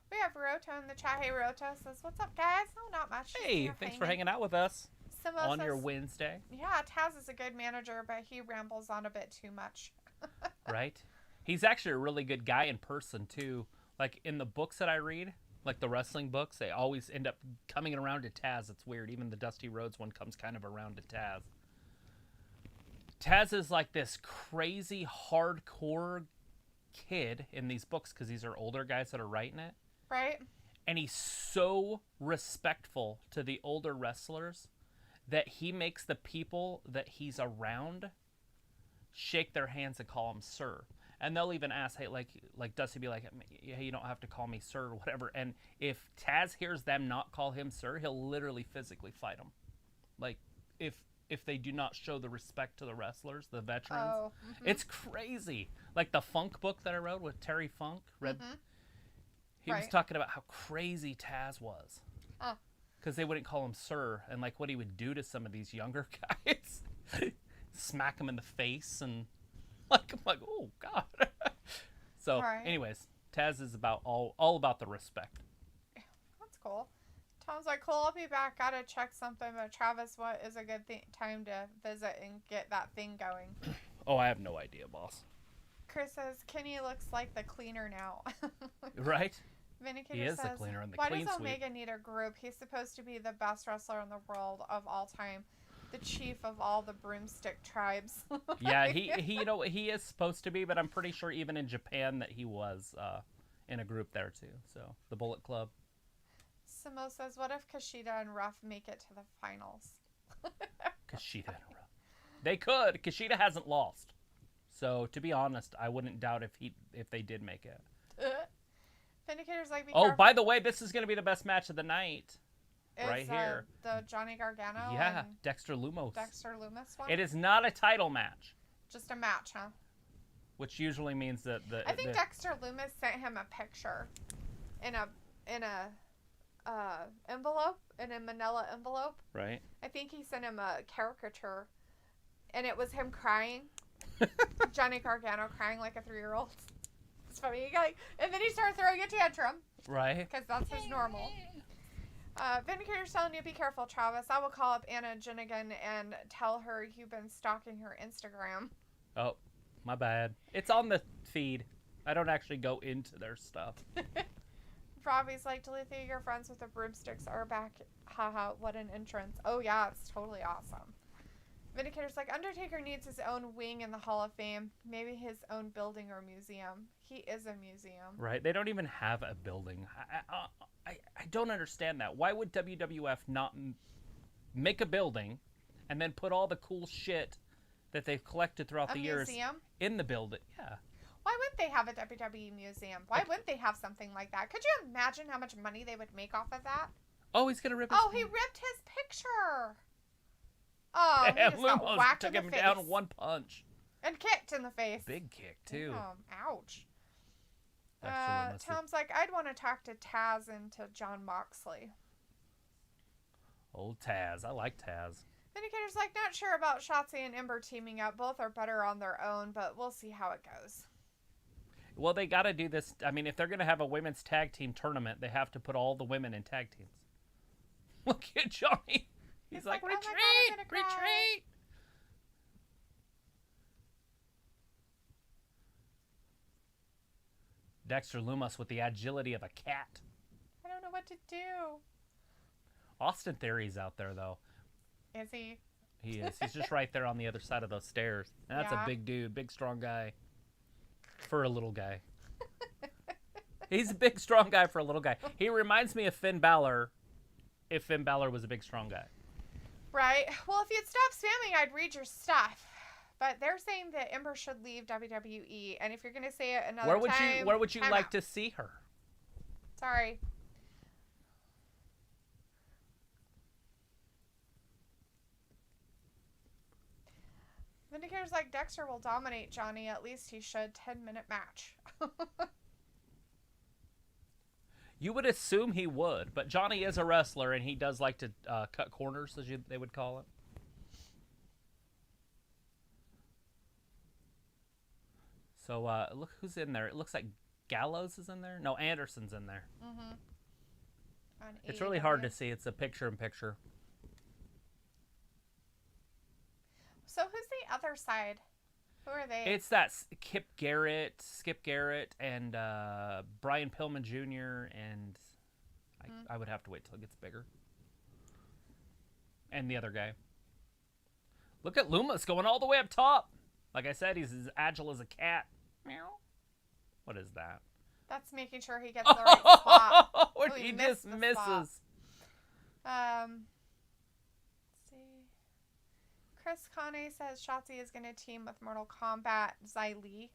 We have Rota in the chat. Hey, Rota says, what's up, guys? Oh, not much. Hey, thanks for hanging out with us on your Wednesday. Yeah, Taz is a good manager, but he rambles on a bit too much. Right? He's actually a really good guy in person, too. Like, in the books that I read, like the wrestling books, they always end up coming around to Taz. It's weird. Even the Dusty Rhodes one comes kind of around to Taz. Taz is like this crazy, hardcore kid in these books because these are older guys that are writing it. Right. And he's so respectful to the older wrestlers that he makes the people that he's around shake their hands and call him sir. And they'll even ask, hey, like Dusty be like, hey, you don't have to call me sir or whatever. And if Taz hears them not call him sir, he'll literally physically fight them. Like, if they do not show the respect to the wrestlers, the veterans. Oh. Mm-hmm. It's crazy. Like the Funk book that I wrote with Terry Funk. He was talking about how crazy Taz was. Because they wouldn't call him sir. And like what he would do to some of these younger guys. Smack him in the face. And like, I'm like, oh, God. So anyways, Taz is about all about the respect. That's cool. Tom's like, cool, I'll be back. Gotta check something. But Travis, what is a good time to visit and get that thing going? Oh, I have no idea, boss. Chris says, Kenny looks like the cleaner now. Right? Vindicator he is says, the cleaner in the why clean does sweep. Omega need a group? He's supposed to be the best wrestler in the world of all time. The chief of all the broomstick tribes. Yeah, he you know, he is supposed to be, but I'm pretty sure even in Japan that he was in a group there too. So, the Bullet Club. Samo says, what if Kushida and Ruff make it to the finals? Kushida and Ruff. They could. Kushida hasn't lost. So, to be honest, I wouldn't doubt if they did make it. Vindicator's like, be careful. careful. By the way, this is going to be the best match of the night. Right here. The Johnny Gargano. Yeah, and Dexter Lumis. Dexter Lumis one. It is not a title match. Just a match, huh? Which usually means that I think Dexter Lumis sent him a picture in a envelope, in a manila envelope. Right. I think he sent him a caricature, and it was him crying. Johnny Gargano crying like a 3-year-old. It's funny. And then he started throwing a tantrum. Right. Because that's his normal. Vindicator's telling you, be careful, Travis. I will call up Anna Jinnigan and tell her you've been stalking her Instagram. Oh. My bad. It's on the feed. I don't actually go into their stuff. Robbie's like, Dalethea, your friends with the broomsticks are back. Haha, what an entrance. Oh, yeah, it's totally awesome. Vindicator's like, Undertaker needs his own wing in the Hall of Fame. Maybe his own building or museum. He is a museum. Right. They don't even have a building. I don't understand that. Why would WWF not make a building and then put all the cool shit that they've collected throughout the years in the building? Yeah. Why wouldn't they have a WWE museum? Why wouldn't they have something like that? Could you imagine how much money they would make off of that? Oh, he's going to rip his... Oh, he ripped his picture. Oh, damn, he just got whacked took in the him face. down in one punch. And kicked in the face. Big kick, too. Ouch. Tom's Tom's like, I'd want to talk to Taz and to Jon Moxley. Old Taz. I like Taz. Vindicator's like, not sure about Shotzi and Ember teaming up. Both are better on their own, but we'll see how it goes. Well, they got to do this. I mean, if they're going to have a women's tag team tournament, they have to put all the women in tag teams. Look at Johnny. He's like, retreat, oh my God, retreat. Dexter Lumis with the agility of a cat. I don't know what to do. Austin Theory's out there, though. Is he? He is. He's just right there on the other side of those stairs. And that's a big dude, big, strong guy. For a little guy. He's a big, strong guy for a little guy. He reminds me of Finn Balor if Finn Balor was a big, strong guy. Right. Well, if you'd stop spamming, I'd read your stuff. But they're saying that Ember should leave WWE. And if you're going to say it another time... Where would you like to see her? Sorry. Vindicator's like, Dexter will dominate Johnny. At least he should. 10-minute match. You would assume he would, but Johnny is a wrestler, and he does like to cut corners, as they would call it. So, look who's in there. It looks like Gallows is in there. No, Anderson's in there. Mm-hmm. It's really hard to see. It's a picture-in-picture. So who's the other side? Who are they? It's that Skip Garrett, and Brian Pillman Jr., and I would have to wait till it gets bigger. And the other guy. Look at Lumis going all the way up top. Like I said, he's as agile as a cat. Meow. What is that? That's making sure he gets the right spot. Or he just misses. Let's see. Chris Kane says Shotzi is going to team with Mortal Kombat Xylee,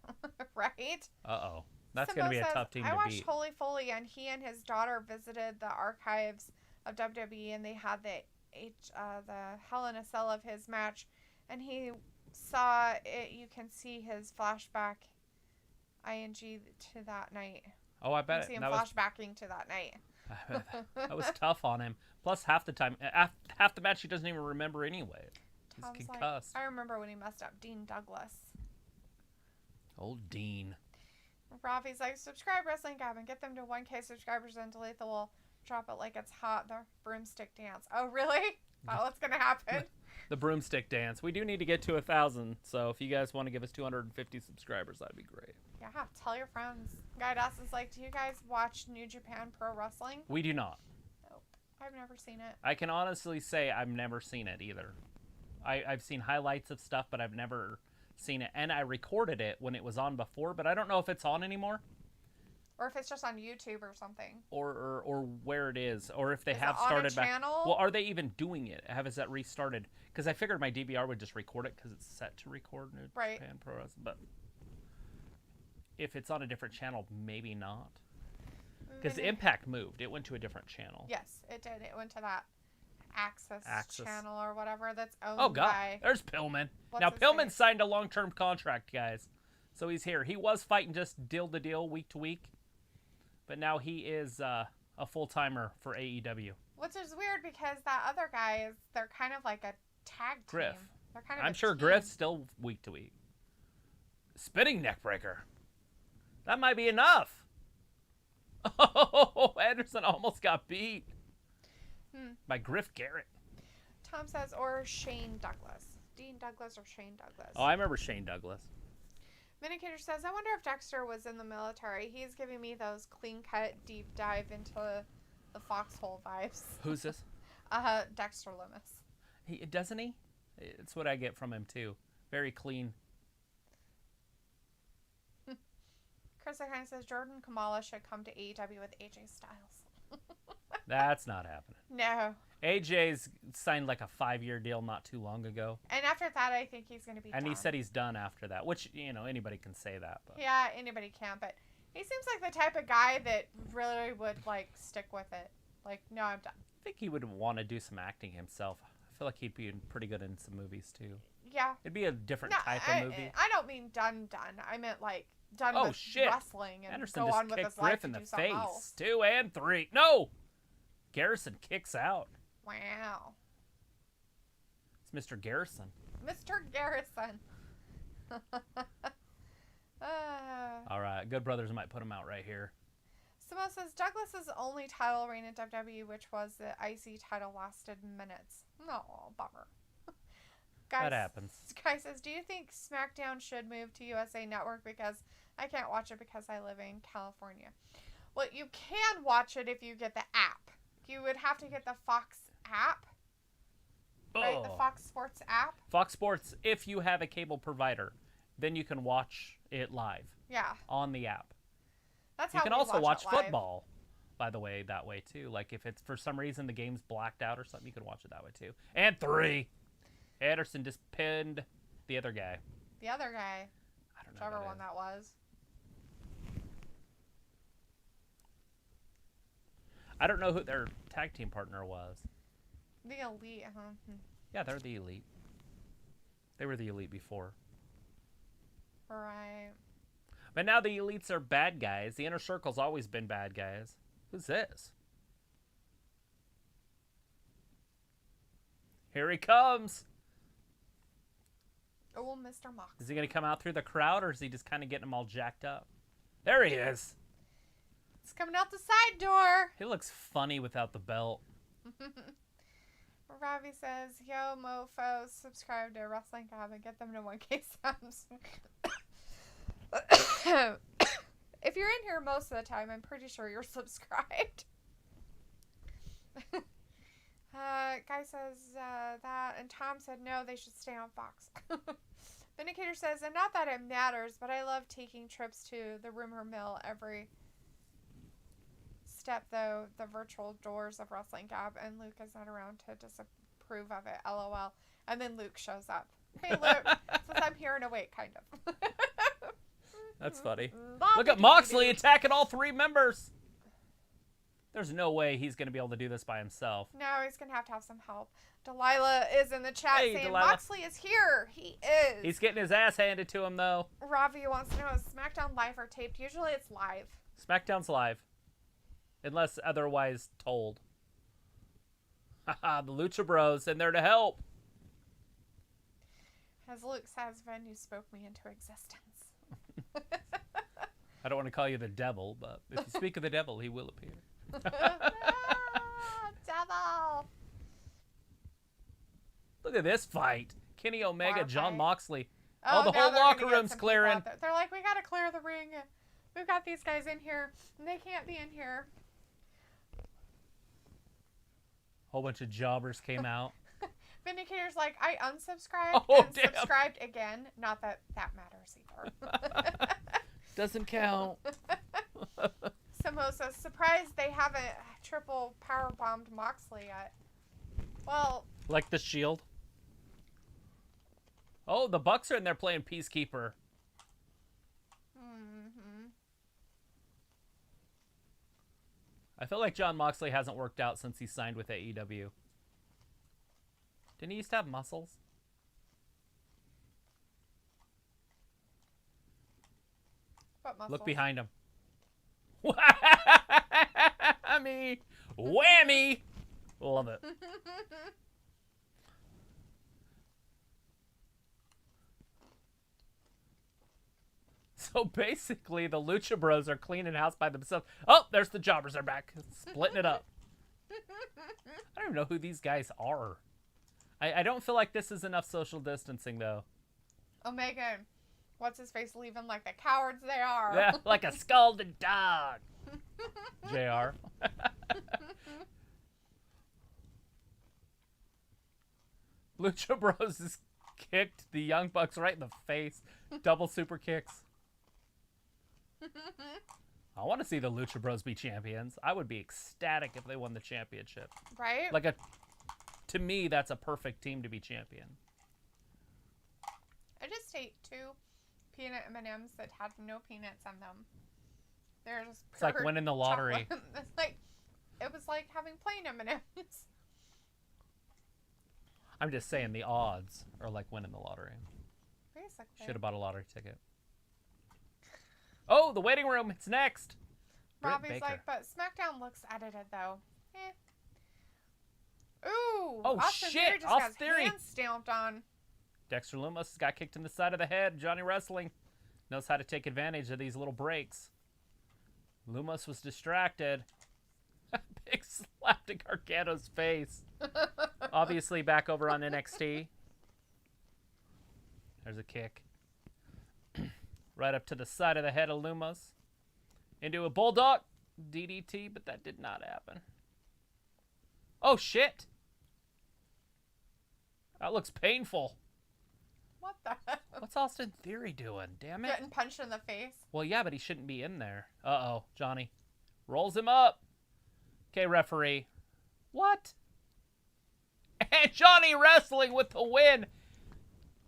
right? Uh-oh. That's going to be a tough team to beat. I watched Holy Foley, and he and his daughter visited the archives of WWE, and they had the Hell in a Cell of his match, and he saw it. You can see his flashback ing to that night. Oh, I bet. You can see him flashbacking to that night. That was tough on him. Plus, half the match he doesn't even remember anyway. He's concussed. Like, I remember when he messed up Dean Douglas. Old Dean. Ravi's like, subscribe WrestlingGab and get them to 1K subscribers, and Dalethea will drop it like it's hot. The broomstick dance. Oh, really? Oh, what's going to happen? The broomstick dance. We do need to get to 1,000, so if you guys want to give us 250 subscribers, that'd be great. Yeah, tell your friends. Guy Dawson's like, do you guys watch New Japan Pro Wrestling? We do not. Nope. I've never seen it. I can honestly say I've never seen it either. I've seen highlights of stuff, but I've never seen it. And I recorded it when it was on before, but I don't know if it's on anymore. Or if it's just on YouTube or something. Or where it is. Or if they is have it on started a back. channel? Well, are they even doing it? Has that restarted? Because I figured my DVR would just record it because it's set to record New Japan Pro Wrestling. But if it's on a different channel, maybe not. Because Impact moved. It went to a different channel. Yes, it did. It went to that Access channel or whatever that's owned Oh, God. by... There's Pillman. What's now, his Pillman name? signed a long-term contract, guys. So he's here. He was fighting just deal to deal, week to week. But now he is a full-timer for AEW. Which is weird because that other guy they're kind of like a tag team. Griff. They're kind of I'm sure team. Griff's still week to week. Spinning neckbreaker. That might be enough. Oh, Anderson almost got beat by Griff Garrett. Tom says, or Shane Douglas. Dean Douglas or Shane Douglas. Oh, I remember Shane Douglas. Vindicator says, I wonder if Dexter was in the military. He's giving me those clean-cut, deep dive into the foxhole vibes. Who's this? Dexter Lumis. Doesn't he? It's what I get from him, too. Very clean. Chris kind of says, Jordan Kamala should come to AEW with AJ Styles. That's not happening. No. AJ's signed like a 5-year deal not too long ago. And after that, I think he's going to be done. And he said he's done after that, which, anybody can say that. But. Yeah, anybody can, but he seems like the type of guy that really would, stick with it. No, I'm done. I think he would want to do some acting himself. I feel like he'd be pretty good in some movies, too. Yeah. It'd be a different type of movie. I don't mean done. I meant, done with wrestling and Anderson go just on with kicked his life Griff in to the do something face. else. 2 and 3. No! Garrison kicks out. Wow. It's Mr. Garrison. Mr. Garrison. All right, Good Brothers might put him out right here. Simone says, Douglas's only title reign in WWE, which was the IC title, lasted minutes. No, bummer. That happens. Guy says, do you think SmackDown should move to USA Network? Because I can't watch it because I live in California. Well, you can watch it if you get the app. You would have to get the Fox app. Right? The Fox Sports app. Fox Sports, if you have a cable provider, then you can watch it live. Yeah. On the app. That's how you can we also watch it live. football, by the way, that way too. If it's for some reason the game's blacked out or something, you can watch it that way too. And 3. Anderson just pinned the other guy. The other guy. I don't know. Whichever one that was. I don't know who their tag team partner was. The Elite, huh? Yeah, they're the Elite. They were the Elite before. Right. But now the Elites are bad guys. The Inner Circle's always been bad guys. Who's this? Here he comes. Oh, Mr. Moxley. Is he going to come out through the crowd, or is he just kind of getting them all jacked up? There he is. It's coming out the side door. He looks funny without the belt. Ravi says, yo, mofos, subscribe to WrestlingGab and get them to 1K subs. If you're in here most of the time, I'm pretty sure you're subscribed. Guy says that, and Tom said no, they should stay on Fox. Vindicator says, and not that it matters, but I love taking trips to the rumor mill every step, though the virtual doors of WrestlingGab, and Luke is not around to disapprove of it, LOL. And then Luke shows up. Hey, Luke, since I'm here and awake, kind of. That's funny. Look at Moxley attacking all 3 members. There's no way he's going to be able to do this by himself. No, he's going to have some help. Delilah is in the chat saying, Delilah. Moxley is here. He is. He's getting his ass handed to him, though. Ravi wants to know, is SmackDown live or taped? Usually it's live. SmackDown's live. Unless otherwise told. Haha, the Lucha Bros, and they're to help. As Luke says, Venue spoke me into existence. I don't want to call you the devil, but if you speak of the devil, he will appear. Devil! Look at this fight. Kenny Omega, Jon fight. Moxley. Oh, the now whole they're gonna locker get room's some people clearing. out there. They're like, we got to clear the ring. We've got these guys in here, and they can't be in here. Whole bunch of jobbers came out. Vindicator's like, I unsubscribed Oh, and damn. subscribed again. Not that that matters either. Doesn't count. Samosa, surprised they haven't triple power bombed Moxley yet. Well, Like the Shield. Oh, the Bucks are in there playing Peacekeeper. I feel like Jon Moxley hasn't worked out since he signed with AEW. Didn't he used to have muscles? what muscles? Look behind him. Whammy! Whammy! Love it. So basically, the Lucha Bros are cleaning house by themselves. Oh, there's the jobbers. They're back. Splitting it up. I don't even know who these guys are. I don't feel like this is enough social distancing, though. Omega what's his face leaving like the cowards they are. Yeah, like a scalded dog. JR. Lucha Bros has kicked the Young Bucks right in the face. Double super kicks. I want to see the Lucha Bros be champions. I would be ecstatic if they won the championship. Right? To me, that's a perfect team to be champion. I just ate 2 peanut M&Ms that had no peanuts on them. They're just It's like winning the lottery. It was like having plain M&Ms. I'm just saying the odds are like winning the lottery. Basically. Should have bought a lottery ticket. Oh, the waiting room. It's next. Robbie's Baker. like, but SmackDown looks edited though. Ooh. Oh, Austin shit. Theory just Austin got Theory. his hand stamped on. Dexter Lumis got kicked in the side of the head. Johnny Wrestling knows how to take advantage of these little breaks. Lumis was distracted. Big slap to Gargano's face. Obviously back over on NXT. There's a kick. Right up to the side of the head of Lumis. Into a bulldog DDT, but that did not happen. Oh, shit. That looks painful. What the heck? What's Austin Theory doing? Damn it. Getting punched in the face. Well, yeah, but he shouldn't be in there. Uh-oh, Johnny. Rolls him up. Okay, referee. What? And Johnny Wrestling with the win.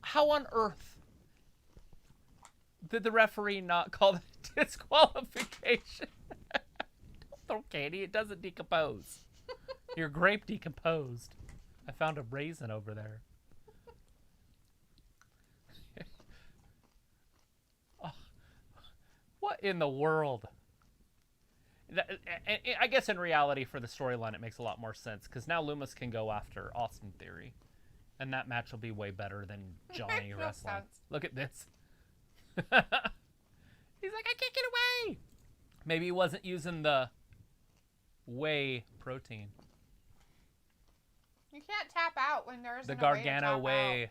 How on earth did the referee not call the disqualification? Don't throw candy. It doesn't decompose. Your grape decomposed. I found a raisin over there. Oh, what in the world? I guess in reality, for the storyline, it makes a lot more sense because now Lumis can go after Austin Theory, and that match will be way better than Johnny No Wrestling. sense. Look at this. He's like, I can't get away. Maybe he wasn't using the whey protein. You can't tap out when there's The no way to Gargano tap whey out.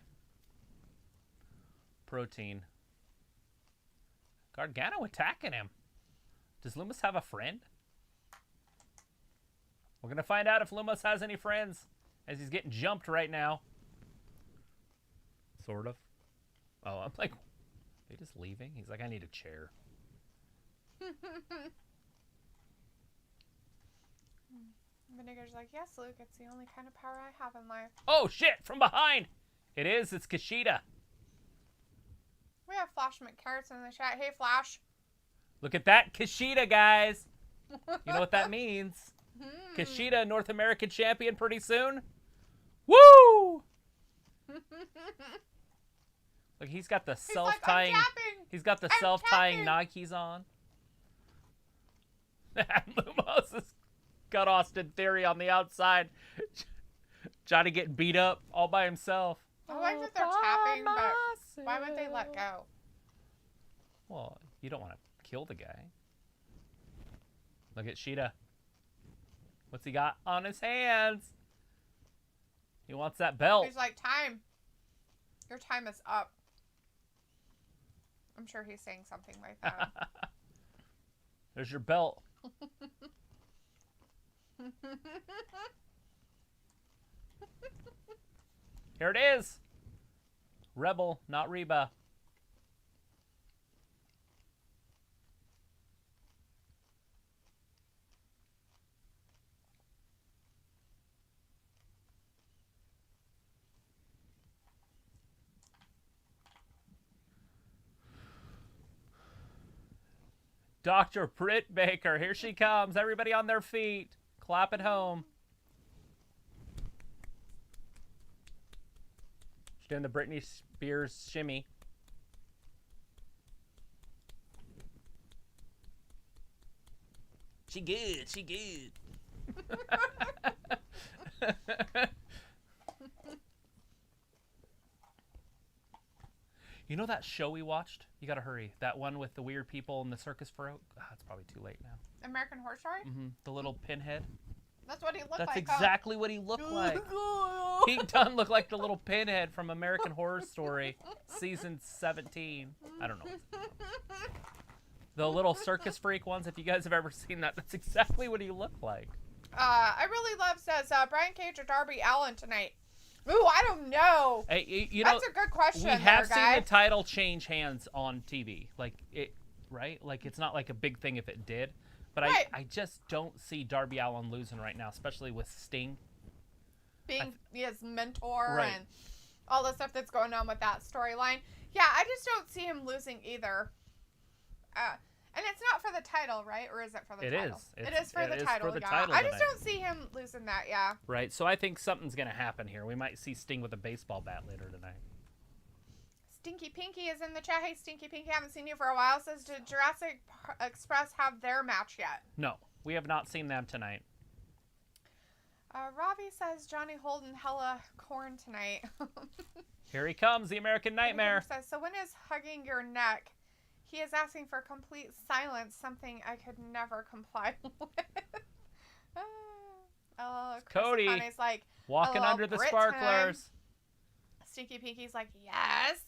protein. Gargano attacking him. Does Lumis have a friend? We're going to find out if Lumis has any friends as he's getting jumped right now. Sort of. Oh, I'm like, are they just leaving? He's like, I need a chair. Vinegar's like, yes, Luke, it's the only kind of power I have in life. Oh, shit, from behind. It is. It's Kushida. We have Flash McCarrots in the chat. Hey, Flash. Look at that Kushida, guys. You know what that means. Kushida, North American champion pretty soon. Woo! Look, he's got the self-tying. He's got the self-tying Nikes on. Lumos has got Austin Theory on the outside. Johnny getting beat up all by himself. I like that they're tapping, but why would they let go? Well, you don't want to kill the guy. Look at Shida. What's he got on his hands? He wants that belt. He's like, time. Your time is up. I'm sure he's saying something like that. There's your belt. Here it is. Rebel, not Reba. Dr. Britt Baker, here she comes. Everybody on their feet. Clap at home. She's doing the Britney Spears shimmy. She good. She good. You know that show we watched? You gotta hurry. That one with the weird people in the circus broke? It's probably too late now. American Horror Story? The little pinhead. That's what he looked That's like. exactly what he looked like. Pete Dunne looked like the little pinhead from American Horror Story, season 17. I don't know. The little circus freak ones, if you guys have ever seen that, that's exactly what he looked like. I really love, says, Brian Cage or Darby Allin tonight. Ooh, I don't know. Hey, that's a good question. We have seen the title change hands on TV. Like, it, right? Like, it's not like a big thing if it did. But right. I just don't see Darby Allin losing right now, especially with Sting. Being his mentor right. and all the stuff that's going on with that storyline. Yeah, I just don't see him losing either. And it's not for the title, right? Or is it for the title? It is for the title. I just don't see him losing that, yeah. Right, so I think something's going to happen here. We might see Sting with a baseball bat later tonight. Stinky Pinky is in the chat. Hey, Stinky Pinky, haven't seen you for a while. Says, did Jurassic Express have their match yet? No, we have not seen them tonight. Robbie says, Johnny Holden hella corn tonight. Here he comes, the American Nightmare. Says, so when is hugging your neck? He is asking for complete silence, something I could never comply with. Cody, Connie's like, walking under the sparklers. Time. Stinky Pinky's like, yes.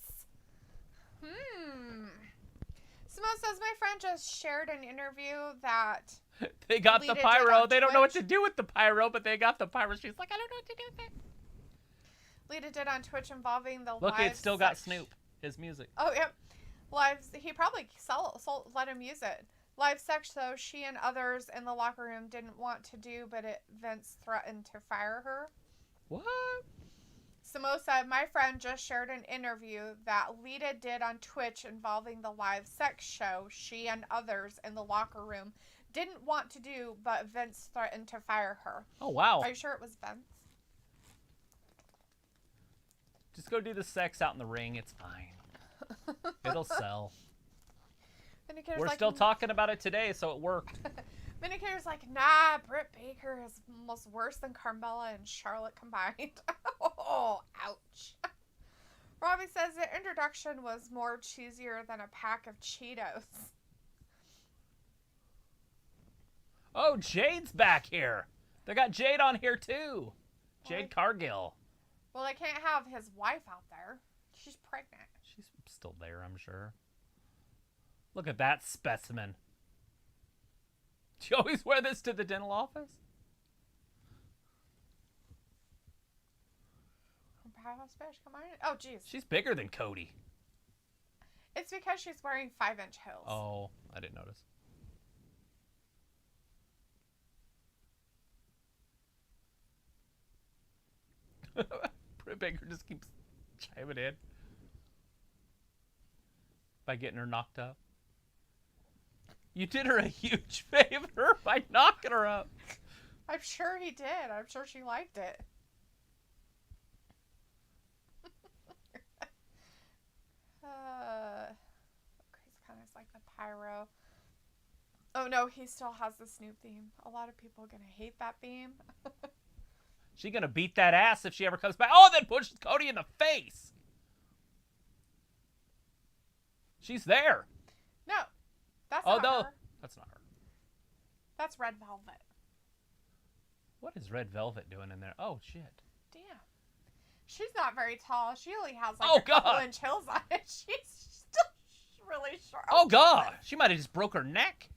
Simone says, my friend just shared an interview that they got the pyro. They don't know what to do with the pyro, but they got the pyro. She's like, I don't know what to do with it. Lita did on Twitch involving the Look, it still got Snoop, his music. Oh, yep. He probably let him use it. Live sex, though, she and others in the locker room didn't want to do, but Vince threatened to fire her. What? Samo said, my friend just shared an interview that Lita did on Twitch involving the live sex show she and others in the locker room didn't want to do, but Vince threatened to fire her. Oh, wow. Are you sure it was Vince? Just go do the sex out in the ring. It's fine. It'll sell. We're still talking about it today, so it worked. Vindicator's like, nah, Britt Baker is almost worse than Carmella and Charlotte combined. Oh, ouch. Robbie says the introduction was more cheesier than a pack of Cheetos. Oh, Jade's back here. They got Jade on here, too. Jade Cargill. Well, they can't have his wife out there. She's pregnant. She's still there, I'm sure. Look at that specimen. Do you always wear this to the dental office? Oh, jeez. She's bigger than Cody. It's because she's wearing 5-inch heels. Oh, I didn't notice. Britt Baker just keeps chiming in by getting her knocked up. You did her a huge favor by knocking her up. I'm sure he did. I'm sure she liked it. Chris kind of like the pyro. Oh no, he still has the Snoop theme. A lot of people are gonna hate that theme. She's gonna beat that ass if she ever comes back. Oh, then pushes Cody in the face. She's there. No, that's not her. That's not her. That's Red Velvet. What is Red Velvet doing in there? Oh shit. Damn. She's not very tall. She only has like a couple inch heels on it. She's still really short. Oh god, she might have just broke her neck.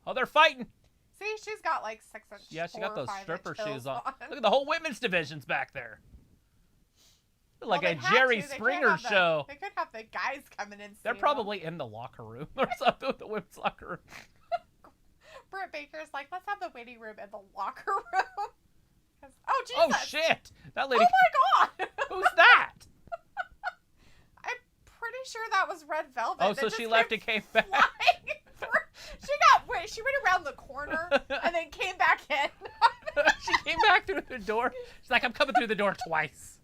Oh, they're fighting. See, she's got like 6 inch. Yeah, she got those stripper shoes on. on. Look at the whole women's division's back there. Like a Jerry Springer show. They could have the guys coming in. They're probably in the locker room or something with the women's locker room. Britt Baker's like, let's have the waiting room in the locker room. Oh, Jesus. Oh, shit. That lady. Oh, my God. Who's that? I'm pretty sure that was Red Velvet. Oh, so she left and came back. She went around the corner and then came back in. She came back through the door. She's like, I'm coming through the door twice.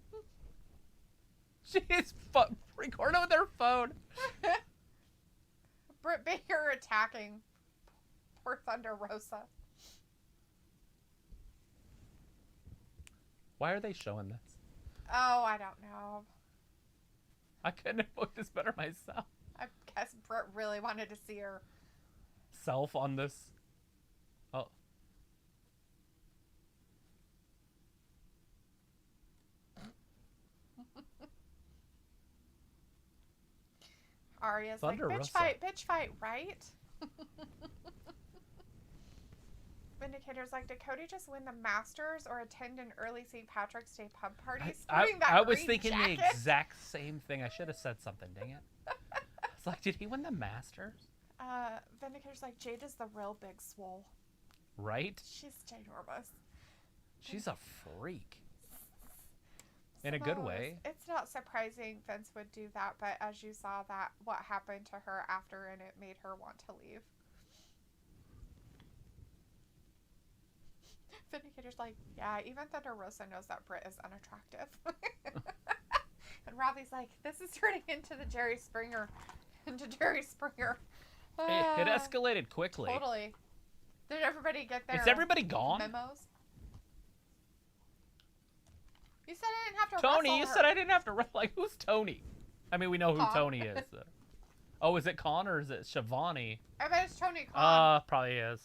She's recording with her phone. Britt Baker attacking poor Thunder Rosa. Why are they showing this? Oh, I don't know. I couldn't have booked this better myself. I guess Britt really wanted to see her self on this. Oh. Arya's Thunder like, Rosa. bitch fight, right? Vindicator's like, did Cody just win the Masters or attend an early St. Patrick's Day pub party? I was green thinking jacket? the exact same thing. I should have said something, dang it. It's like, did he win the Masters? Vindicator's like, Jade is the real big swole. Right? She's ginormous. She's a freak. In a good way. It's not surprising Vince would do that, but as you saw that, what happened to her after, and it made her want to leave. Vindicator's like, yeah, even Thunder Rosa knows that Britt is unattractive. And Robbie's like, this is turning into Jerry Springer. It escalated quickly. Totally. Did everybody get their Is everybody gone? memos? You said I didn't have to Tony, wrestle you her. said I didn't have to wrestle. Like, who's Tony? I mean, we know who Khan. Tony is. Oh, is it Khan or is it Shivani? I bet it's Tony Khan. Probably is.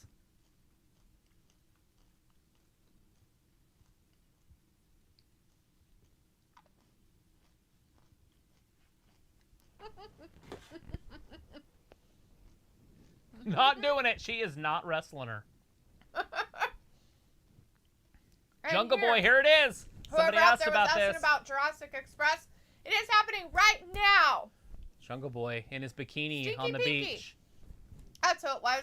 Not doing it. She is not wrestling her. Jungle Boy, here it is. Somebody Whoever out asked there about was asking this. about Jurassic Express, it is happening right now. Jungle Boy in his bikini Stinky on the Pinky. beach. That's who it was.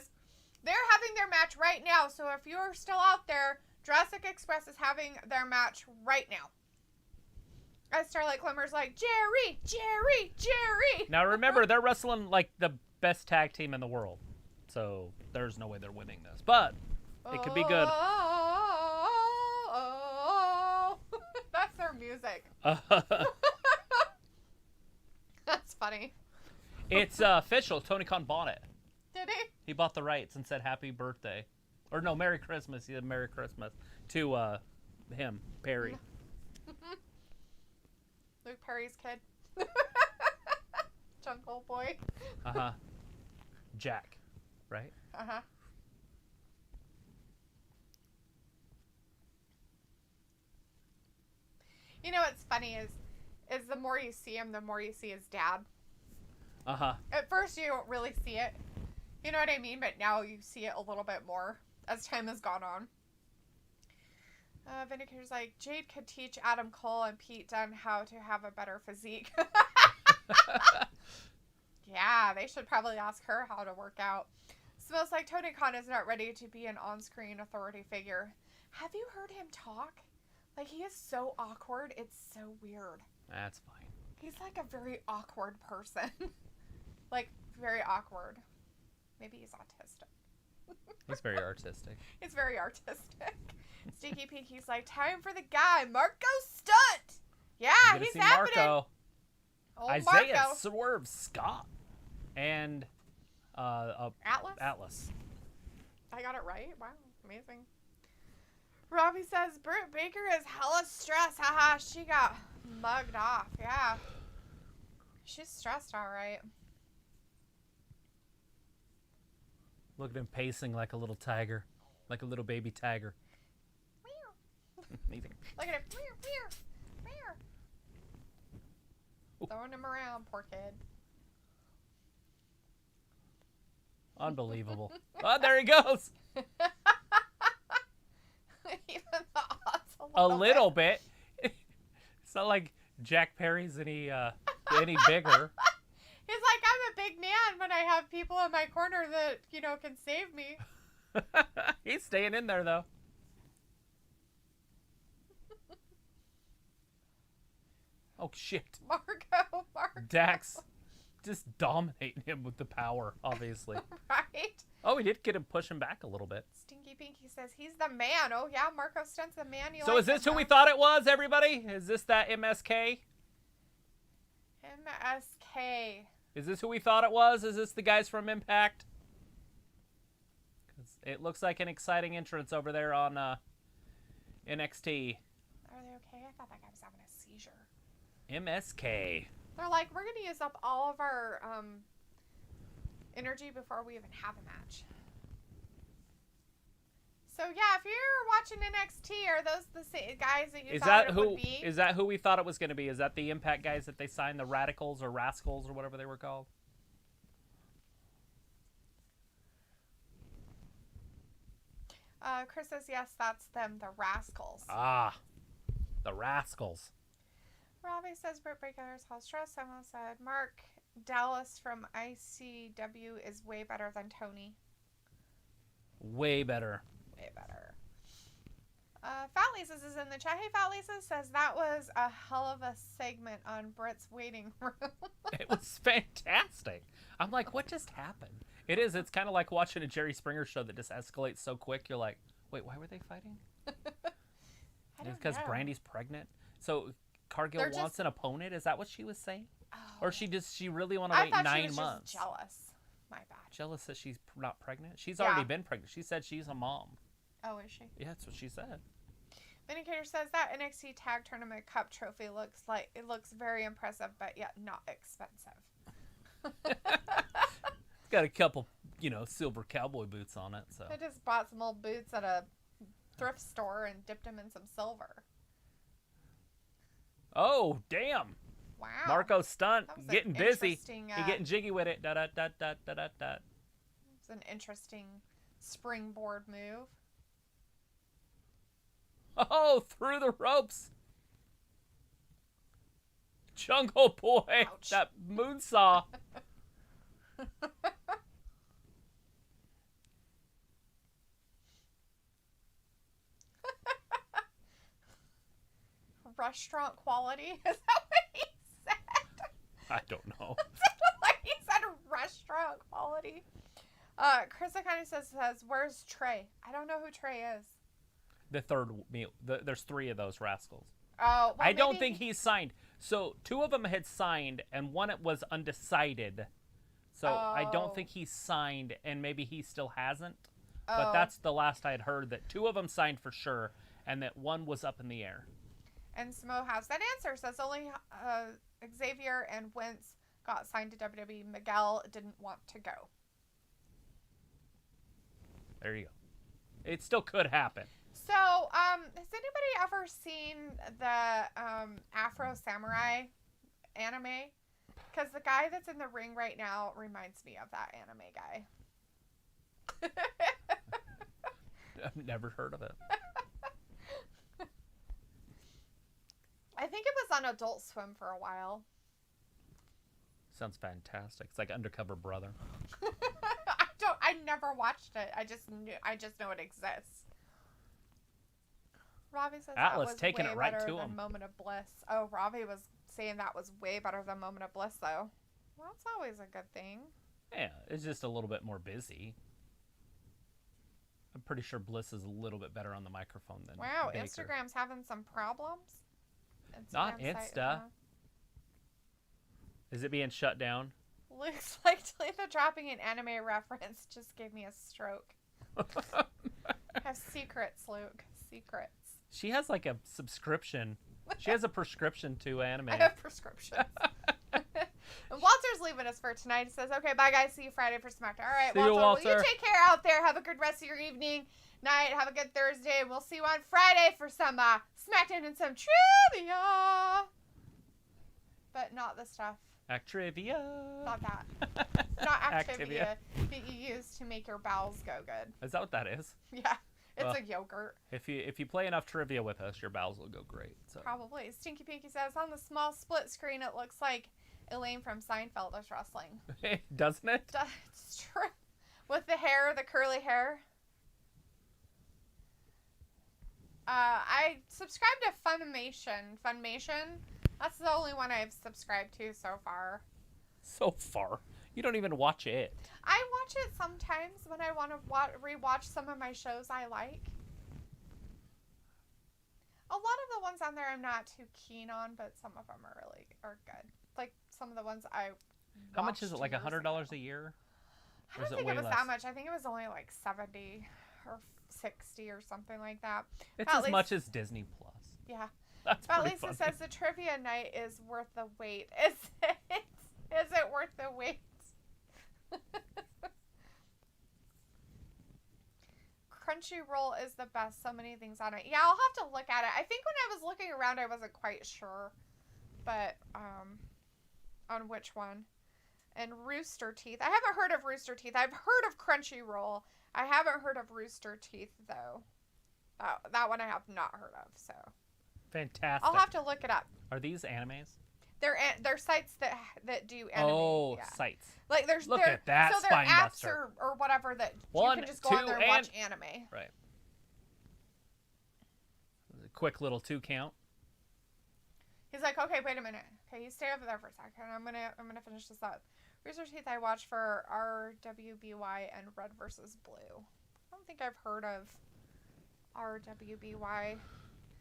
They're having their match right now. So if you're still out there, Jurassic Express is having their match right now. As Starlight Glimmer's like, Jerry. Now remember, they're wrestling like the best tag team in the world. So there's no way they're winning this. But it could be good. Oh. That's their music. That's funny. It's official. Tony Khan bought it. Did he? He bought the rights and said happy birthday. Or no, Merry Christmas. He said Merry Christmas to him, Perry. Luke Perry's kid. Jungle Boy. Uh-huh. Jack, right? Uh-huh. You know what's funny is the more you see him, the more you see his dad. Uh-huh. At first you don't really see it. You know what I mean? But now you see it a little bit more as time has gone on. Vindicator's like, Jade could teach Adam Cole and Pete Dunne how to have a better physique. Yeah, they should probably ask her how to work out. Smells like Tony Khan is not ready to be an on-screen authority figure. Have you heard him talk? Like, he is so awkward. It's so weird. That's fine. He's like a very awkward person. Like, very awkward. Maybe he's autistic. He's very artistic. He's very artistic. Stinky Pinky's like, time for the guy, Marko Stunt. Yeah, You're gonna he's see happening. Marko. Oh, Isaiah Marko. Swerve Scott. And Atlas. I got it right? Wow, amazing. Robbie says, Britt Baker is hella stressed. Haha, she got mugged off. Yeah. She's stressed, all right. Look at him pacing like a little tiger. Like a little baby tiger. Amazing. Look at him. Throwing him around, poor kid. Unbelievable. Oh, there he goes. Even the odds A little bit. It's not like Jack Perry's any bigger. He's like, I'm a big man when I have people in my corner that, can save me. He's staying in there, though. Oh, shit. Marko. Dax just dominating him with the power, obviously. Right? Oh, he did get him pushing back a little bit. Stinky Pinky says he's the man. Oh, yeah, Marko Stunt's the man. So is this who we thought it was, everybody? Is this that MSK? MSK. Is this who we thought it was? Is this the guys from Impact? 'Cause it looks like an exciting entrance over there on NXT. Are they okay? I thought that guy was having a seizure. MSK. They're like, we're going to use up all of our energy before we even have a match. So, yeah, if you're watching NXT, are those the guys that you thought it would be? Is that who we thought it was going to be? Is that the Impact guys that they signed, the Radicals or Rascals or whatever they were called? Chris says, yes, that's them, the Rascals. Ah, the Rascals. Robbie says Britt Baker's house dress. Someone said Mark Dallas from ICW is way better than Tony. Way better. Way better. Fat Lisa's is in the chat. Hey, Fat Lisa says that was a hell of a segment on Britt's waiting room. It was fantastic. I'm like, what just happened? It is. It's kind of like watching a Jerry Springer show that just escalates so quick. You're like, wait, why were they fighting? It's because Brandi's pregnant. So Cargill wants an opponent? Is that what she was saying? Oh. Or she really want to wait 9 months? I thought she was just jealous. My bad. Jealous that she's not pregnant? She's already been pregnant. She said she's a mom. Oh, is she? Yeah, that's what she said. Vindicator says that NXT Tag Tournament Cup trophy looks very impressive, but yet not expensive. It's got a couple, silver cowboy boots on it. So I just bought some old boots at a thrift store and dipped them in some silver. Oh, damn. Wow. Marko Stunt getting busy. He getting jiggy with it. Da da da da da da da. It's an interesting springboard move. Oh, through the ropes. Jungle Boy. Ouch. That moonsaw. Restaurant quality? Is that what he said? I don't know. Like he said restaurant quality. Chris kind of says, where's Trey? I don't know who Trey is. The third meal. There's 3 of those rascals. Oh, well, I don't think he's signed. So 2 of them had signed, and one was undecided. So I don't think he's signed, and maybe he still hasn't. But that's the last I had heard, that 2 of them signed for sure, and that one was up in the air. And Smo has that answer. Says only Xavier and Wentz got signed to WWE. Miguel didn't want to go. There you go. It still could happen. So, has anybody ever seen the Afro Samurai anime? Because the guy that's in the ring right now reminds me of that anime guy. I've never heard of it. I think it was on Adult Swim for a while. Sounds fantastic. It's like Undercover Brother. I never watched it. I just know it exists. Robbie says Atlas that was taking way it right better to than him. Moment of Bliss. Oh, Robbie was saying that was way better than Moment of Bliss, though. Well, that's always a good thing. Yeah, it's just a little bit more busy. I'm pretty sure Bliss is a little bit better on the microphone than Wow, Baker. Instagram's having some problems. Not Instagram Insta. Is it being shut down? Looks like Dalethea dropping an anime reference just gave me a stroke. Have secrets, Luke. Secrets. She has like a subscription. She has a prescription to anime. I have prescriptions. And Walter's leaving us for tonight. He says, okay, bye guys. See you Friday for SmackDown. All right, See you, Walter. Will you Walter. take care out there? Have a good rest of your evening, night. Have a good Thursday. And we'll see you on Friday for some SmackDown and some trivia. But not the stuff. Actrivia. Not that. Not Activia that you use to make your bowels go good. Is that what that is? Yeah. It's Well, a yogurt. If you play enough trivia with us, your bowels will go great. So. Probably. Stinky Pinky says, on the small split screen, it looks like Elaine from Seinfeld is wrestling. Doesn't it? It's true. With the hair, the curly hair. I subscribed to Funimation. That's the only one I've subscribed to so far. So far. You don't even watch it. I watch it sometimes when I want to rewatch some of my shows I like. A lot of the ones on there I'm not too keen on, but some of them are good. Like some of the ones I How much is it? Like years $100 ago. a year? I Or is don't it think it way was less? that much. I think it was only like 70 or 60 or something like that. It's At as least- much as Disney Plus. Yeah. That's But pretty Lisa funny. says the trivia night is worth the wait. Is it worth the wait? Crunchyroll is the best. So many things on it. Yeah, I'll have to look at it. I think when I was looking around, I wasn't quite sure, but on which one. And Rooster Teeth. I haven't heard of Rooster Teeth. I've heard of Crunchyroll. I haven't heard of Rooster Teeth, though. That one I have not heard of, so. Fantastic. I'll have to look it up. Are these animes? They're sites that do anime. Oh, yeah. sites. Like there's Look at that, so they're apps Spinebuster. or whatever that One, you can just go on two, there and watch anime. Right. A quick little 2 count. He's like, okay, wait a minute. Okay, you stay over there for a second. I'm gonna finish this up. Rooster Teeth I watched for RWBY and Red vs. Blue. I don't think I've heard of RWBY.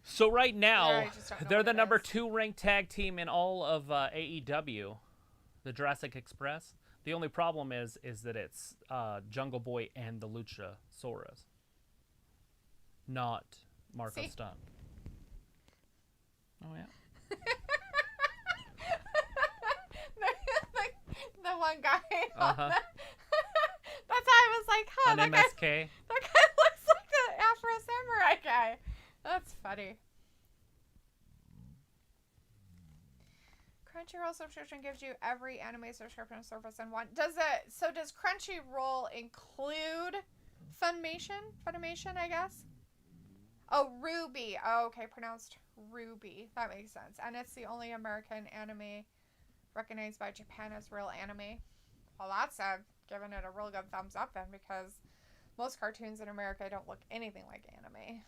So right now, Yeah, I just don't know they're what the it number is. 2 ranked tag team in all of AEW, the Jurassic Express. The only problem is that it's Jungle Boy and the Luchasaurus, not Marko See? Stunt. Oh yeah. the one guy. Uh-huh. That's how I was like, huh, On that MSK. guy looks like the Afro Samurai guy. That's funny. Crunchyroll subscription gives you every anime subscription service in one. Does Crunchyroll include Funimation? Funimation, I guess. Oh, Ruby. Oh, okay, pronounced Ruby. That makes sense. And it's the only American anime recognized by Japan as real anime. Well, that's giving it a real good thumbs up then, because most cartoons in America don't look anything like anime.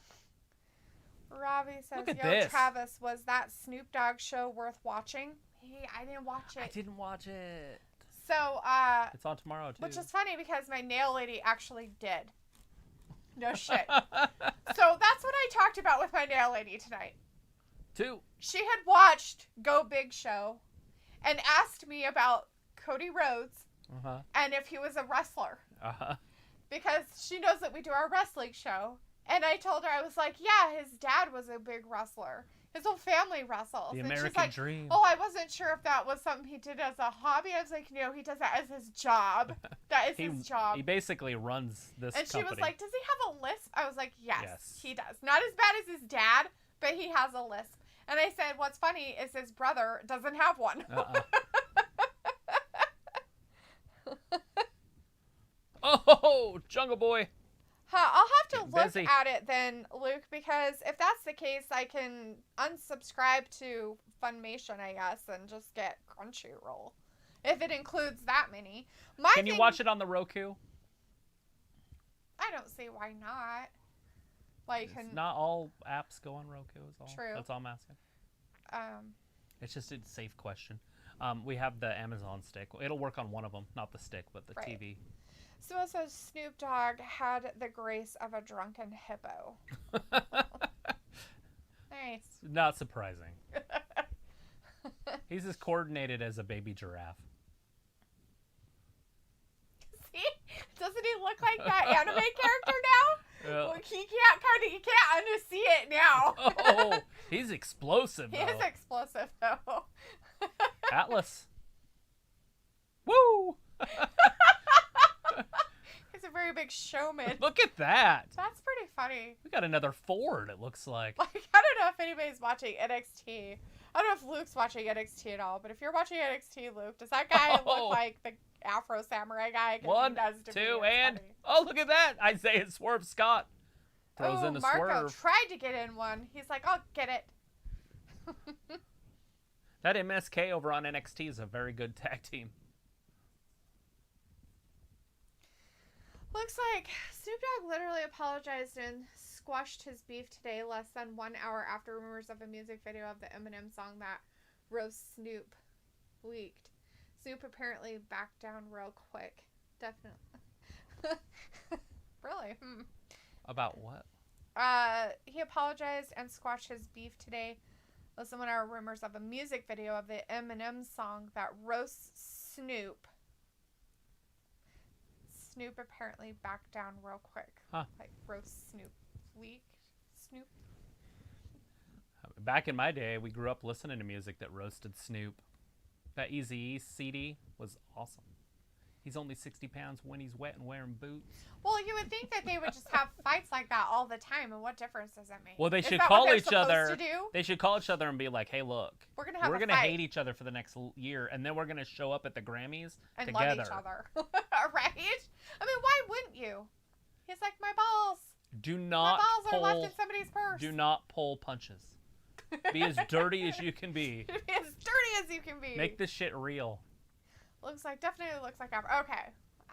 Robbie says, Look at yo, this. Travis, was that Snoop Dogg show worth watching? Hey, I didn't watch it. I didn't watch it. So, It's on tomorrow too. which is funny because my nail lady actually did. No shit. So that's what I talked about with my nail lady tonight. 2. She had watched Go Big Show and asked me about Cody Rhodes Uh-huh. and if he was a wrestler. Uh-huh. Because she knows that we do our wrestling show. And I told her, I was like, yeah, his dad was a big wrestler. His whole family wrestles. The and American she's like, dream. oh, I wasn't sure if that was something he did as a hobby. I was like, no, he does that as his job. That is his job. He basically runs this And she company. was like, does he have a lisp? I was like, yes, Yes. he does. Not as bad as his dad, but he has a lisp. And I said, what's funny is his brother doesn't have one. Oh, Jungle Boy. I'll have to Getting look busy. at it then, Luke, because if that's the case, I can unsubscribe to Funimation, I guess, and just get Crunchyroll. If it includes that many. Can you watch it on the Roku? I don't see why not. Like, Not all apps go on Roku. Is all. True. That's all I'm asking. um, It's just a safe question. We have the Amazon stick. It'll work on one of them, not the stick, but the Right. TV. so it says Snoop Dogg had the grace of a drunken hippo. Nice. Not surprising. He's as coordinated as a baby giraffe. See? Doesn't he look like that anime character now? Yeah. Well, you can't unsee it now. Oh, he's explosive He though. is explosive though. Atlas. Woo! He's a very big showman. Look at that. That's pretty funny. We got another Ford, it looks like. Like, I don't know if anybody's watching NXT. I don't know if Luke's watching NXT at all, but if you're watching NXT, Luke, does that guy Oh. look like the Afro Samurai guy? 'Cause he 1, does to me. 2, It's and funny. oh, look at that! Isaiah Swerve Scott throws Oh, in a Marko swerve. tried to get in one. He's like, I'll get it. That MSK over on NXT is a very good tag team. Looks like Snoop Dogg literally apologized and squashed his beef today less than 1 hour after rumors of a music video of the Eminem song that roast Snoop leaked. Snoop apparently backed down real quick. Definitely. Really? About what? He apologized and squashed his beef today. Listen, when our rumors of a music video of the Eminem song that roasts Snoop. Snoop apparently backed down real quick. Huh. Like roast Snoop. Leaked Snoop. Back in my day, we grew up listening to music that roasted Snoop. That Eazy-E CD was awesome. He's only 60 pounds when he's wet and wearing boots. Well, you would think that they would just have fights like that all the time, and what difference does that make? Well, they Is should that what call they're each supposed other. to do? They should call each other and be like, "Hey, look, We're gonna have we're a gonna fight hate each other for the next year, and then we're gonna show up at the Grammys and together." love each other, right? I mean, why wouldn't you? He's like, my balls. Do not My balls pull, are left in somebody's purse. Do not pull punches. Be as dirty as you can be. Be as dirty as you can be. Make this shit real. Definitely looks like Albert. Okay.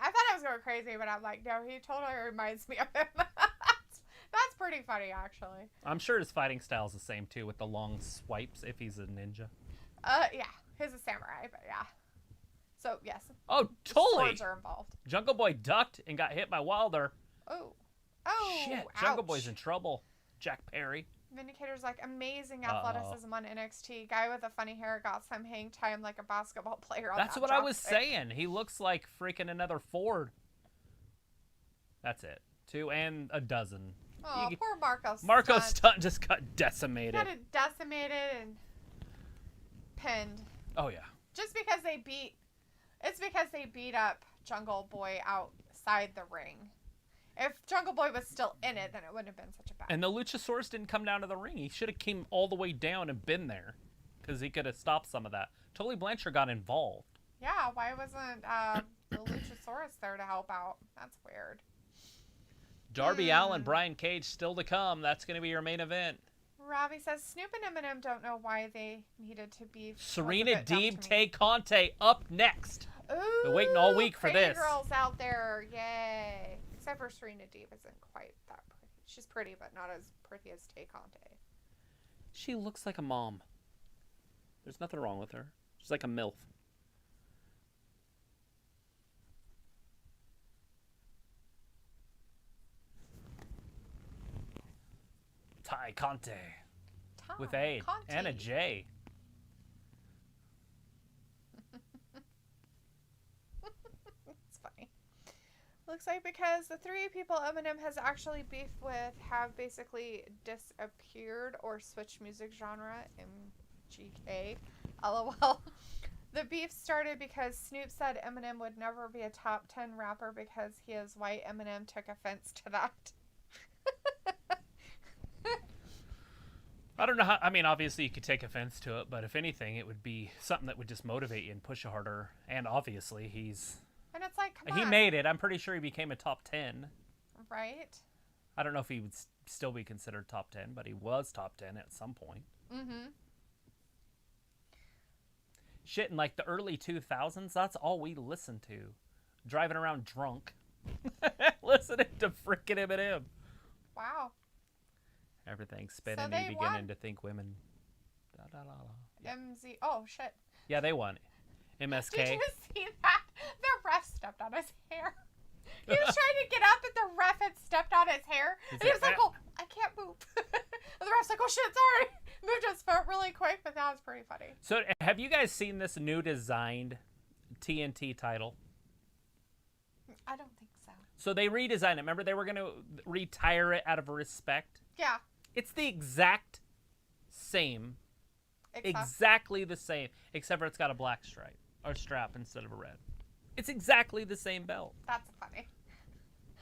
I thought I was going crazy, but I'm like, no, he totally reminds me of him. That's pretty funny, actually. I'm sure his fighting style's the same, too, with the long swipes if he's a ninja. Yeah. He's a samurai, but yeah. So, yes. Oh, totally. Swords are involved. Jungle Boy ducked and got hit by Wilder. Oh, shit. ouch. Jungle Boy's in trouble. Jack Perry. Vindicator's like, amazing athleticism on NXT. Guy with a funny hair got some hang time like a basketball player on That's that what I was drop kick. saying. He looks like freaking another Ford. That's it. 2 and a dozen. Oh, poor Marko Stunt. Marko Stunt just got decimated. Got it decimated and pinned. Oh, yeah. Just because it's because they beat up Jungle Boy outside the ring. If Jungle Boy was still in it, then it wouldn't have been such a bad. And the Luchasaurus didn't come down to the ring. He should have came all the way down and been there, because he could have stopped some of that. Tully Blanchard got involved. Yeah, why wasn't the Luchasaurus there to help out? That's weird. Darby Allin, Brian Cage still to come. That's going to be your main event. Robbie says Snoop and Eminem don't know why they needed to be. Serena Deeb, Tay Conte up next. Ooh, Been waiting all week for pretty this. girls out there, yay! Except for Serena Deeb isn't quite that pretty. She's pretty, but not as pretty as Tay Conte. She looks like a mom. There's nothing wrong with her. She's like a MILF. Ty Conte. With A Conte. and a J. It's funny. Looks like because the 3 people Eminem has actually beefed with have basically disappeared or switched music genre. MGK. LOL. The beef started because Snoop said Eminem would never be a top 10 rapper because he is white. Eminem took offense to that. I don't know how. I mean, obviously you could take offense to it, but if anything, it would be something that would just motivate you and push you harder. And obviously, And it's like, come he on. made it. I'm pretty sure he became a top 10. Right? I don't know if he would still be considered top 10, but he was top 10 at some point. Mm-hmm. Shit, in like the early 2000s, that's all we listened to. Driving around drunk. Listening to frickin' Eminem. Wow. Everything's spinning, So they beginning won. to think women. Da, da, da, da. Yeah. MZ. Oh, shit. Yeah, they won. MSK. Did you see that? The ref stepped on his hair. He was trying to get up, and the ref had stepped on his hair. And he was like, oh, I can't move. And the ref's like, oh, shit, sorry. Moved his foot really quick, but that was pretty funny. So, have you guys seen this new designed TNT title? I don't think so. So, they redesigned it. Remember, they were going to retire it out of respect? Yeah. It's the exact same. Exactly the same, except for it's got a black stripe or strap instead of a red. It's exactly the same belt, That's funny.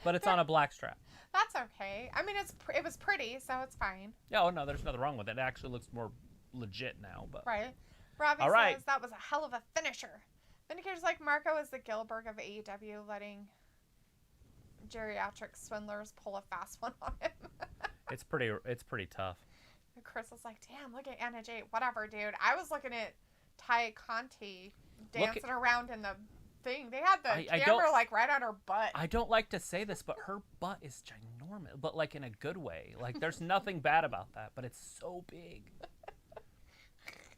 but it's on a black strap. That's okay. I mean, it was pretty, so it's fine. Yeah, oh no, there's nothing wrong with it. It actually looks more legit now. But Right. Robbie All right. says that was a hell of a finisher. Vindicator's like, Marko is the Gilbert of AEW, letting geriatric swindlers pull a fast one on him. it's pretty tough. And Chris was like, damn, look at Anna Jay. Whatever, dude. I was looking at Ty Conti dancing around in the thing. They had the camera like right on her butt. I don't like to say this, but her butt is ginormous, but like in a good way. Like there's nothing bad about that, but it's so big.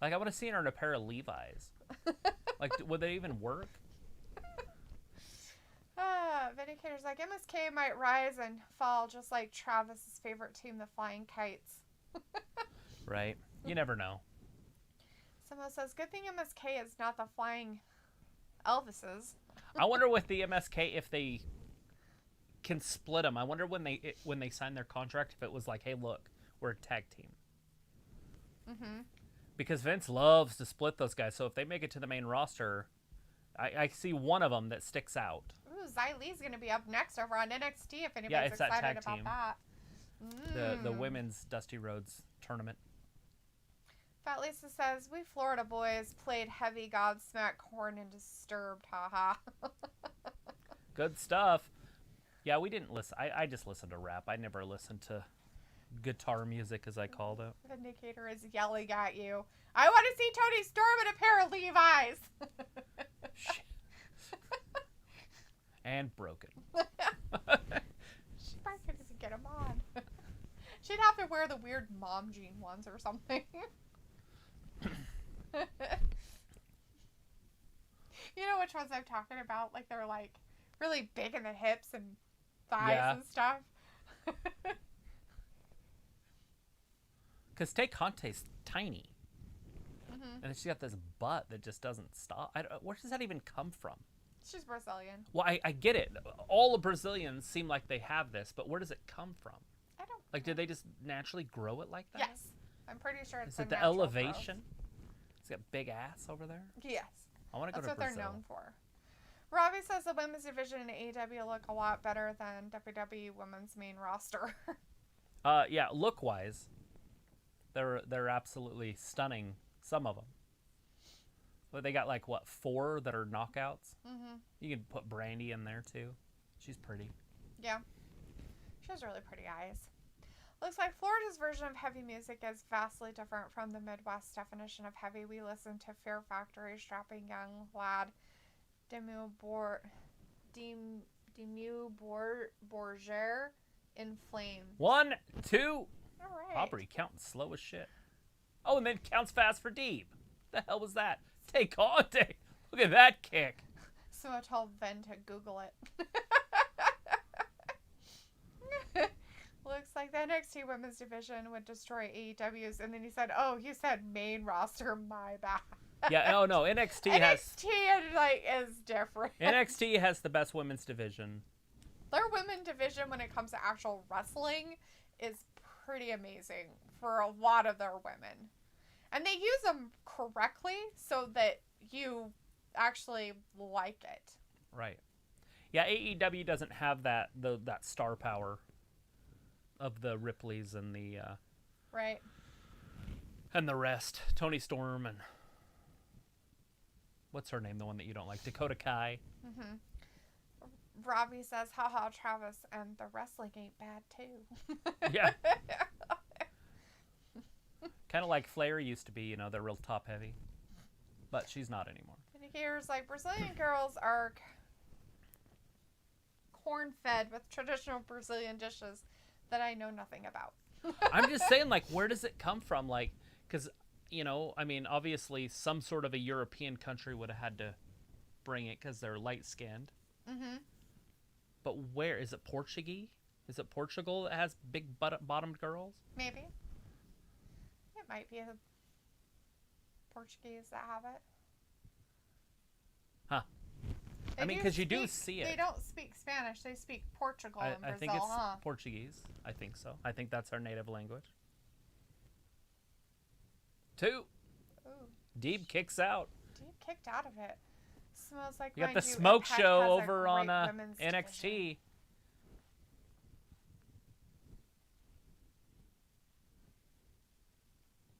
Like I would have seen her in a pair of Levi's. Like would they even work? Vindicator's like, MSK might rise and fall just like Travis's favorite team, the Flying Kites. Right. You never know. Someone says, good thing MSK is not the Flying Elvises. I wonder with the MSK if they can split them. I wonder when they sign their contract if it was like, hey, look, we're a tag team. Mm-hmm. Because Vince loves to split those guys. So if they make it to the main roster, I see one of them that sticks out. Ooh, Xia Li's going to be up next over on NXT if anybody's it's that excited tag about team. that. The women's Dusty Rhodes tournament. Fat Lisa says, we Florida boys played heavy Godsmack, Corn, and Disturbed. Haha. Good stuff. Yeah, we didn't listen. I just listened to rap. I never listened to guitar music, as I called it. Vindicator is yelling at you. I want to see Tony Storm in a pair of Levi's. And broken. She probably couldn't even get them on. She'd have to wear the weird mom jean ones or something. You know which ones I'm talking about? Like they're like really big in the hips and thighs and stuff. Because Tay Conte's tiny. Mm-hmm. And she's got this butt that just doesn't stop. Where does that even come from? She's Brazilian. Well, I get it. All the Brazilians seem like they have this, but where does it come from? I don't Like, did they just naturally grow it like that? Yes. I'm pretty sure it's Is it the natural elevation? growth. It's got big ass over there? Yes. I want to go That's to what Brazil. they're known for. Robbie says the women's division in AEW look a lot better than WWE women's main roster. Yeah, look-wise, they're absolutely stunning, some of them. But they got, like, what, 4 that are knockouts? Mm-hmm. You can put Brandi in there, too. She's pretty. Yeah. She has really pretty eyes. Looks like Florida's version of heavy music is vastly different from the Midwest definition of heavy. We listen to Fear Factory, strapping young lad, Demu Borgere in Flames. 1, 2. All right. Aubrey counting slow as shit. Oh, and then counts fast for Deeb. The hell was that? Take Conte. Look at that kick. So I told Ben to Google it. Looks like the NXT women's division would destroy AEW's, and then he said, "Oh, you said main roster, my bad." Yeah, oh no, NXT is different. NXT has the best women's division. Their women division, when it comes to actual wrestling, is pretty amazing for a lot of their women, and they use them correctly so that you actually like it. Right. Yeah, AEW doesn't have that star power of the Ripleys and the Right. and the rest. Tony Storm and what's her name? The one that you don't like, Dakota Kai. Mm-hmm. Robbie says, haha, Travis, and the wrestling ain't bad too. Yeah. Kind of like Flair used to be, you know, they're real top heavy. But she's not anymore. Indicators like Brazilian girls are corn-fed with traditional Brazilian dishes that I know nothing about. I'm just saying, like, where does it come from? Like, because, you know, I mean, obviously some sort of a European country would have had to bring it because they're light-skinned. Mm-hmm. But where? Is it Portuguese? Is it Portugal that has big bottomed girls? Maybe. It might be the Portuguese that have it. Huh. I mean, because you do see it. They don't speak Spanish. They speak Portugal in Brazil, I think it's huh? Portuguese. I think so. I think that's our native language. 2. Ooh. Deeb kicks out. Deep kicked out of it. Smells like You got the mind you, smoke Impact show has a over on great women's NXT. division.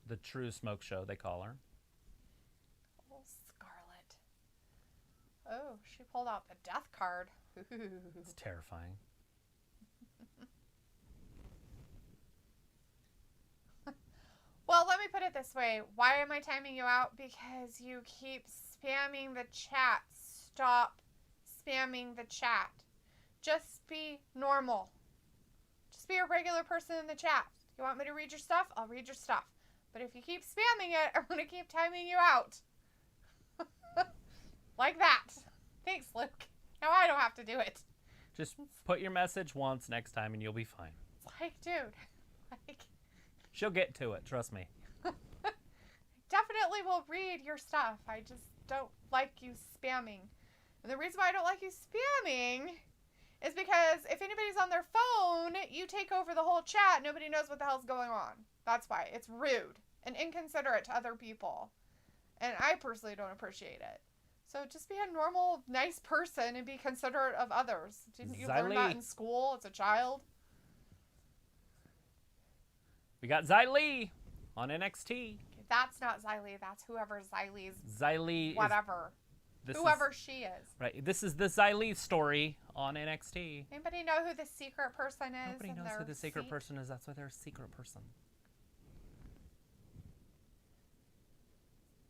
The true smoke show, they call her. Oh, Scarlet. Oh, she pulled out the death card. Ooh. It's terrifying. Well, let me put it this way. Why am I timing you out? Because you keep spamming the chat. Stop spamming the chat. Just be normal. Just be a regular person in the chat. You want me to read your stuff? I'll read your stuff. But if you keep spamming it, I'm going to keep timing you out. Like that. Thanks, Luke. Now I don't have to do it. Just put your message once next time and you'll be fine. It's like, dude. Like, She'll get to it, trust me. definitely will read your stuff. I just don't like you spamming. And the reason why I don't like you spamming is because if anybody's on their phone, you take over the whole chat. Nobody knows what the hell's going on. That's why. It's rude and inconsiderate to other people. And I personally don't appreciate it. So just be a normal, nice person and be considerate of others. Didn't you learn that in school as a child? We got Xylee on NXT. That's not Xylee. That's whoever Xylee's Xylee whatever. Whoever she is. Right. This is the Xylee story on NXT. Anybody know who the secret person is? Nobody knows who the secret person is. That's why they're a secret person.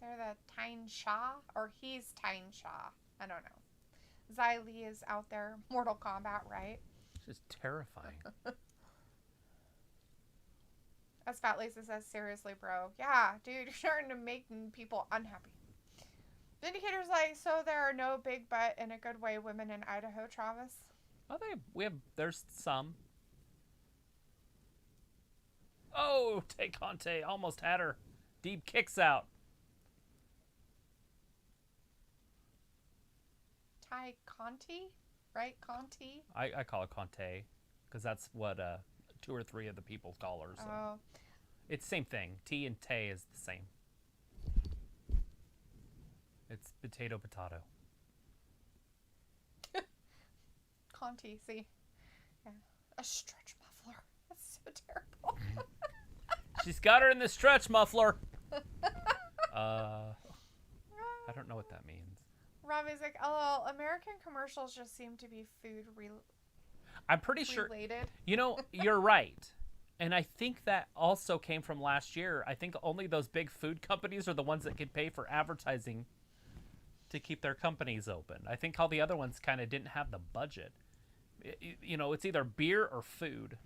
They're the Tyne Shaw, or he's Tyne Shaw. I don't know. Xylee is out there. Mortal Kombat, right? It's just terrifying. As Fat Lisa says, seriously, bro. Yeah, dude, you're starting to make people unhappy. Vindicator's like, so there are no big butt in a good way women in Idaho, Travis? Oh, there's some. Oh, Tay Conte almost had her. Deep kicks out. Ty Conti? Right? Conti? I call it Conte because that's what 2 or 3 of the people call her. So. Oh. It's the same thing. T and Tay is the same. It's potato. Conti, see? Yeah. A stretch muffler. That's so terrible. She's got her in the stretch muffler. I don't know what that means. Robbie's like, oh, American commercials just seem to be food I'm pretty sure. related. You know, you're right. And I think that also came from last year. I think only those big food companies are the ones that could pay for advertising to keep their companies open. I think all the other ones kind of didn't have the budget. You know, it's either beer or food.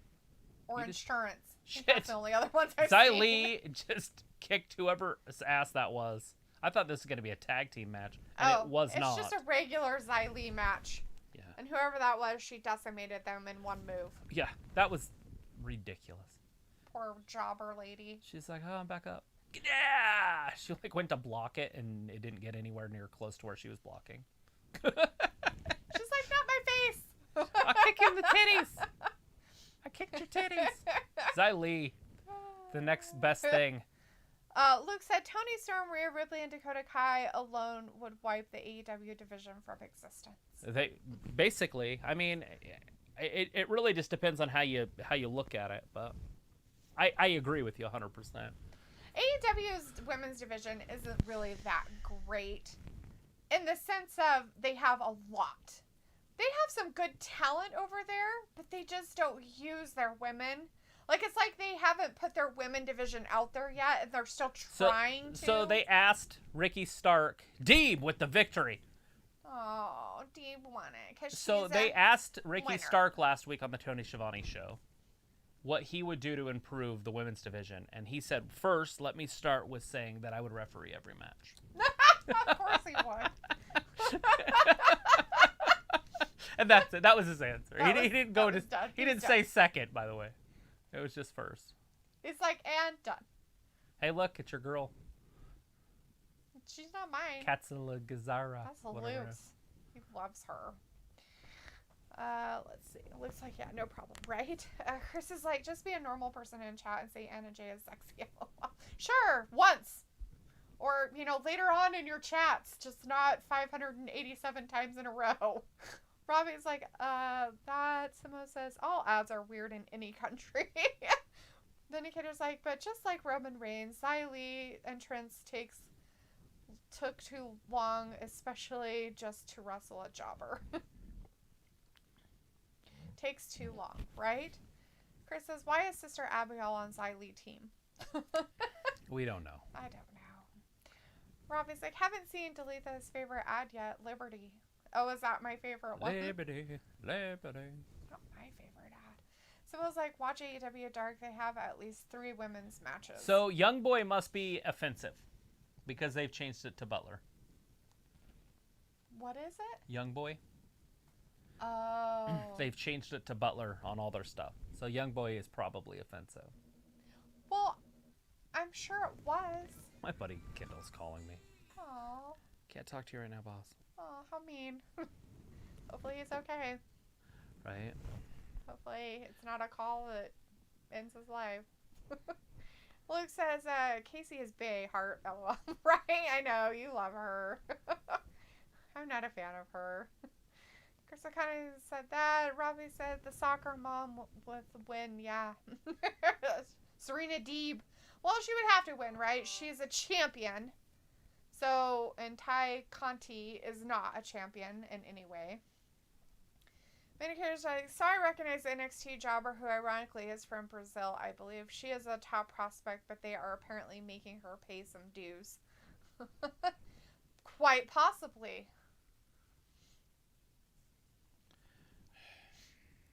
Or insurance. Shit. That's the only other ones I've Xylee just kicked whoever's ass that was. I thought this was going to be a tag team match, and it was not. It's just a regular Xylee match. Yeah. And whoever that was, she decimated them in one move. Yeah, that was ridiculous. Poor jobber lady. She's like, oh, I'm back up. Yeah! She like went to block it, and it didn't get anywhere near close to where she was blocking. She's like, not my face! I'll kick you in the titties! I kicked your titties! Xylee, the next best thing. Luke said Tony Storm, Rhea Ripley, and Dakota Kai alone would wipe the AEW division from existence. They basically, I mean, it really just depends on how you look at it, but I agree with you 100%. AEW's women's division isn't really that great in the sense of they have a lot. They have some good talent over there, but they just don't use their women. Like, it's like they haven't put their women division out there yet, and they're still trying to. So they asked Ricky Stark, Deeb with the victory. Oh, Deeb won it. So they asked Ricky Stark last week on the Tony Schiavone show what he would do to improve the women's division. And he said, first, let me start with saying that I would referee every match. Of course he would. And that's it. That was his answer. He didn't go to. He didn't say second, by the way. It was just first. It's like, and done. Hey, look, it's your girl. She's not mine. Katsula Gazara. That's Luke's. He loves her. Let's see. It looks like, yeah, no problem, right? Chris is like, just be a normal person in chat and say Anna Jay is sexy. Sure, once. Or, later on in your chats, just not 587 times in a row. Robbie's like, that Simo says, all ads are weird in any country. Vindicator's like, but just like Roman Reigns, Xylee entrance took too long, especially just to wrestle a jobber. Takes too long, right? Chris says, why is Sister Abigail on Xylee team? We don't know. I don't know. Robbie's like, haven't seen Dalethea's favorite ad yet, Liberty. Oh, is that my favorite one? Liberty. Not my favorite ad. Someone's like, watch AEW Dark. They have at least 3 women's matches. So Young Boy must be offensive because they've changed it to Butler. What is it? Young Boy. Oh. They've changed it to Butler on all their stuff. So Young Boy is probably offensive. Well, I'm sure it was. My buddy Kendall's calling me. Oh. Can't talk to you right now, boss. Oh, how mean. Hopefully he's okay. Right? Hopefully it's not a call that ends his life. Luke says, Casey is bae, heart. LOL. Right? I know. You love her. I'm not a fan of her. Chris kind of said that. Robbie said the soccer mom with the win. Yeah. Serena Deeb. Well, she would have to win, right? She's a champion. So, and Ty Conti is not a champion in any way. Medicare's like, so I recognize the NXT jobber who ironically is from Brazil, I believe. She is a top prospect, but they are apparently making her pay some dues. Quite possibly.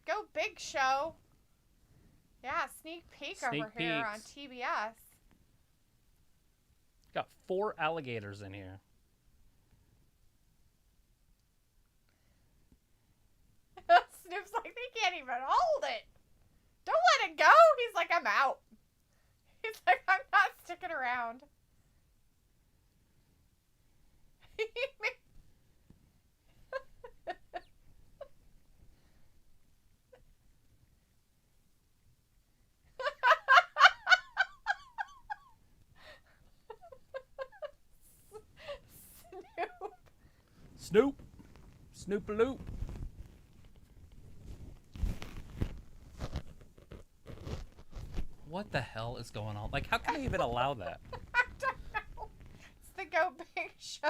Go Big Show. Yeah, sneak peek over here on TBS. Got 4 alligators in here. Snoop's like, they can't even hold it. Don't let it go. He's like, I'm out. He's like, I'm not sticking around. Snoop. Snoop-a-loop. What the hell is going on? Like, how can they even allow that? I don't know. It's the Go Big Show.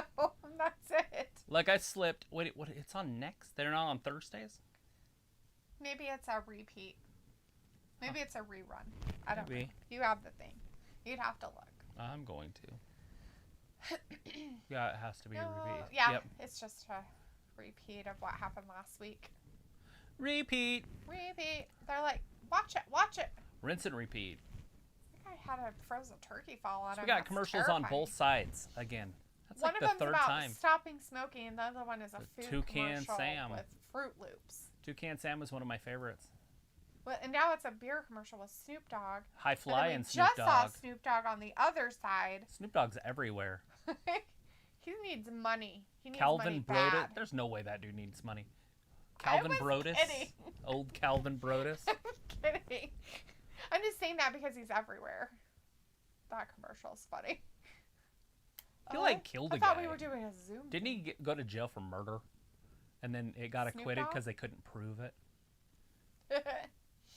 That's it. Like, I slipped. Wait, what? It's on next? They're not on Thursdays? Maybe it's a repeat. Maybe it's a rerun. I don't know. Maybe. You have the thing. You'd have to look. I'm going to. Yeah, it has to be a repeat. Yeah, Yep. it's just a repeat of what happened last week. Repeat. Repeat. They're like, watch it, watch it. Rinse and repeat. I think I had a frozen turkey fall on So him. we got That's commercials terrifying. on both sides again. That's One like of the them's third about time. stopping smoking, and the other one is a The food Toucan commercial Sam. with Fruit Loops. Toucan Sam was one of my favorites. Well, and now it's a beer commercial with Snoop Dogg. High Fly and we Snoop just Dogg. saw Snoop Dogg on the other side. Snoop Dogg's everywhere. He needs money. He needs Calvin money Brodus. bad. There's no way that dude needs money. Calvin was Brodus. kidding. Old Calvin Brodus. I'm kidding. I'm just saying that because he's everywhere. That commercial's funny. He like killed a I guy. thought we were doing a Zoom. Didn't he go to jail for murder? And then it got Snoop acquitted Dogg? because they couldn't prove it.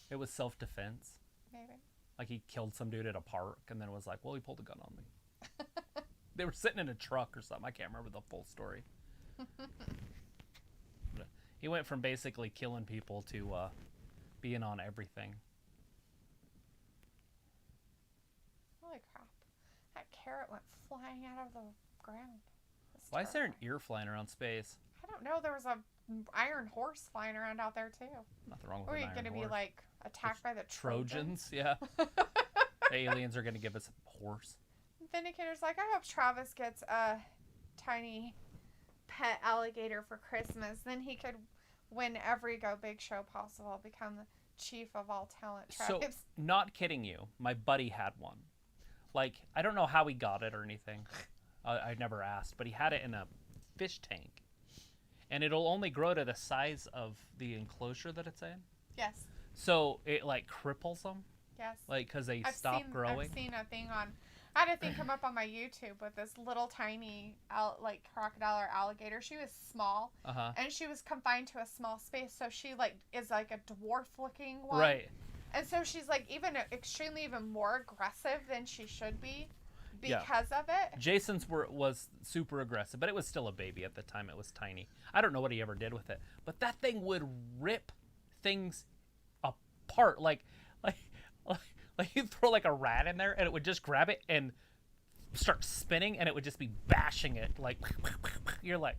It was self-defense. Maybe. Like he killed some dude at a park and then was like, well, he pulled a gun on me. They were sitting in a truck or something. I can't remember the full story. But he went from basically killing people to being on everything. Holy crap. That carrot went flying out of the ground. That's Why is there an terrifying. ear flying around space? I don't know. There was a iron horse flying around out there, too. Nothing wrong with Or are an you iron going to be, horse. like, attacked by the Trojans? Trojans? Yeah. The aliens are going to give us a horse. Vindicator's like, I hope Travis gets a tiny pet alligator for Christmas. Then he could win every Go Big Show possible, become the chief of all talent So, tribes. not kidding you, my buddy had one. Like, I don't know how he got it or anything. I never asked, but he had it in a fish tank. And it'll only grow to the size of the enclosure that it's in. Yes. So, it, like, cripples them. Yes. Like, because they stop growing. I've seen a thing on... I had a thing come up on my YouTube with this little tiny, like, crocodile or alligator. She was small, Uh-huh. and she was confined to a small space, so she, like, is, like, a dwarf-looking one. Right. And so she's, like, even more aggressive than she should be Yeah. because of it. Jason's was super aggressive, but it was still a baby at the time. It was tiny. I don't know what he ever did with it, but that thing would rip things apart. Like you'd throw like a rat in there, and it would just grab it and start spinning, and it would just be bashing it. Like you're like,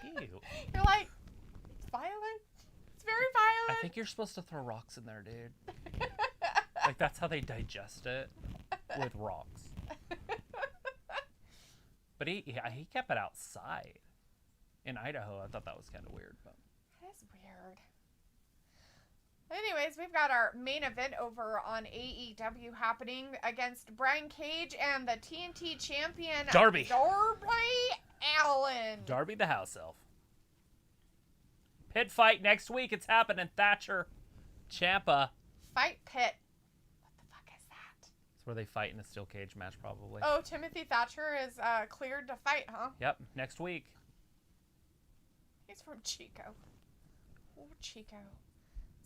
ew. You're like, it's violent. It's very violent. I think you're supposed to throw rocks in there, dude. Like that's how they digest it, with rocks. But he kept it outside in Idaho. I thought that was kind of weird, but That is weird. Anyways, we've got our main event over on AEW happening against Brian Cage and the TNT champion Darby Allin. Darby the house elf. Pit fight next week. It's happening. Thatcher, Ciampa. Fight pit. What the fuck is that? It's where they fight in a steel cage match, probably. Oh, Timothy Thatcher is cleared to fight, huh? Yep, next week. He's from Chico. Oh, Chico.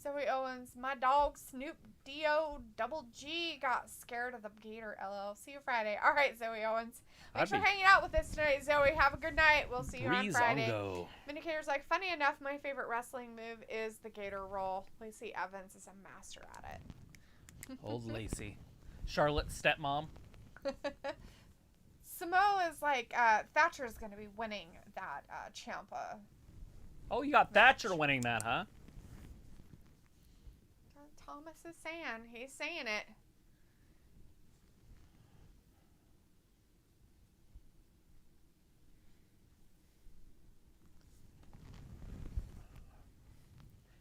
Zoe Owens, my dog Snoop D-O double G got scared of the gator, LL. See you Friday. All right, Zoe Owens. Thanks for hanging out with us tonight, Zoe. Have a good night. We'll see you on Friday. Vindicator's like, funny enough, my favorite wrestling move is the gator roll. Lacey Evans is a master at it. Old Lacey. Charlotte's stepmom. Samoa is like, Thatcher's going to be winning that Ciampa. Oh, you got Thatcher winning that, huh? Thomas is saying. He's saying it.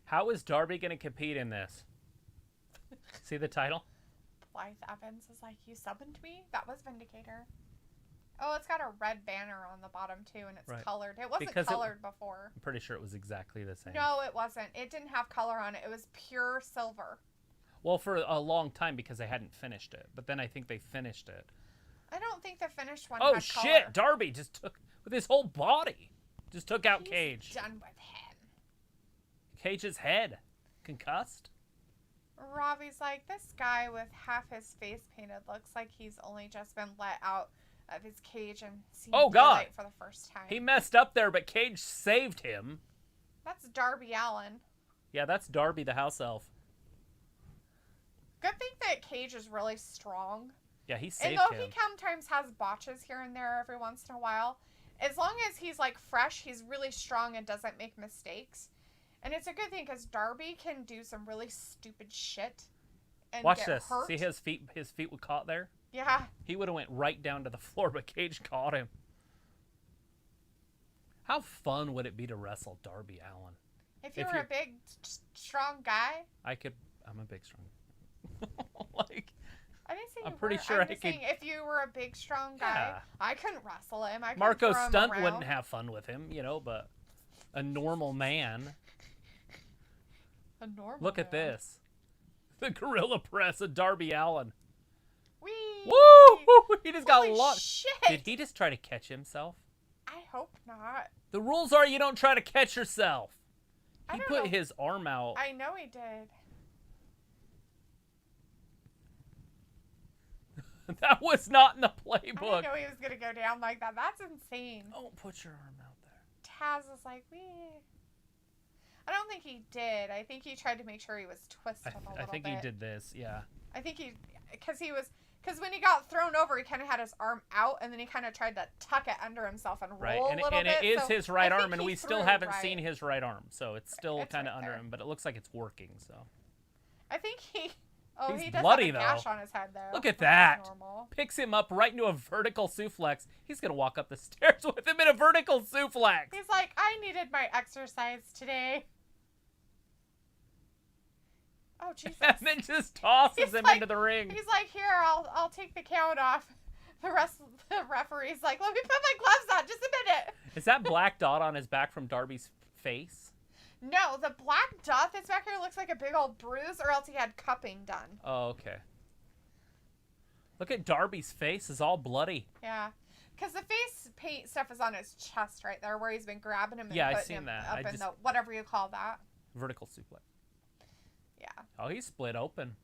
How is Darby going to compete in this? See the title? Blythe Evans is like, you summoned me? That was Vindicator. Oh, it's got a red banner on the bottom, too, and it's colored. It wasn't colored before. I'm pretty sure it was exactly the same. No, it wasn't. It didn't have color on it. It was pure silver. Well, for a long time because they hadn't finished it. But then I think they finished it. I don't think the finished one had color. Oh, shit! Darby just took, with his whole body, just took out Cage. Done with him. Cage's head. Concussed? Robbie's like, this guy with half his face painted looks like he's only just been let out of his cage and seen daylight for the first time. He messed up there, but Cage saved him. That's Darby Allin. Yeah, that's Darby the house elf. Good thing that Cage is really strong. Yeah, he saved him. And though he sometimes has botches here and there every once in a while, as long as he's like fresh, he's really strong and doesn't make mistakes. And it's a good thing because Darby can do some really stupid shit and Watch get this. hurt. See his feet were caught there? Yeah. He would have went right down to the floor, but Cage caught him. How fun would it be to wrestle Darby Allin? If you were a big, strong guy. I'm a big, strong like, I didn't say I'm pretty sure I'm just saying if you were a big, strong guy, I couldn't wrestle him. I couldn't Marko throw him Stunt around. wouldn't have fun with him, but a normal man. A normal Look man. at this. The gorilla press of Darby Allin. Whee! Woo! He just got launched. Shit! Did he just try to catch himself? I hope not. The rules are you don't try to catch yourself. He put know. his arm out. I know he did. That was not in the I playbook. didn't know he was going to go down like that. That's insane. Don't put your arm out there. Taz is like, wee. I don't think he did. I think he tried to make sure he was twisted a little bit. I think he did this, yeah. I think because when he got thrown over, he kind of had his arm out, and then he kind of tried to tuck it under himself and roll a little bit. And it is his right arm, and we still haven't seen seen his right arm, so it's still kind of under him, but it looks like it's working, so. I think he... Oh, He's he does bloody, have a gash on his head, though. Look at that. Picks him up right into a vertical suplex. He's going to walk up the stairs with him in a vertical suplex. He's like, I needed my exercise today. Oh, Jesus. And then just tosses him into the ring. He's like, here, I'll take the count off. The referee's like, let me put my gloves on, just a minute. Is that black dot on his back from Darby's face? No, the black dot that's back here looks like a big old bruise, or else he had cupping done. Oh, okay. Look at Darby's face. It's all bloody. Yeah. Because the face paint stuff is on his chest right there, where he's been grabbing him and putting him up in the, whatever you call that. Vertical suplex. Yeah. Oh, he's split open.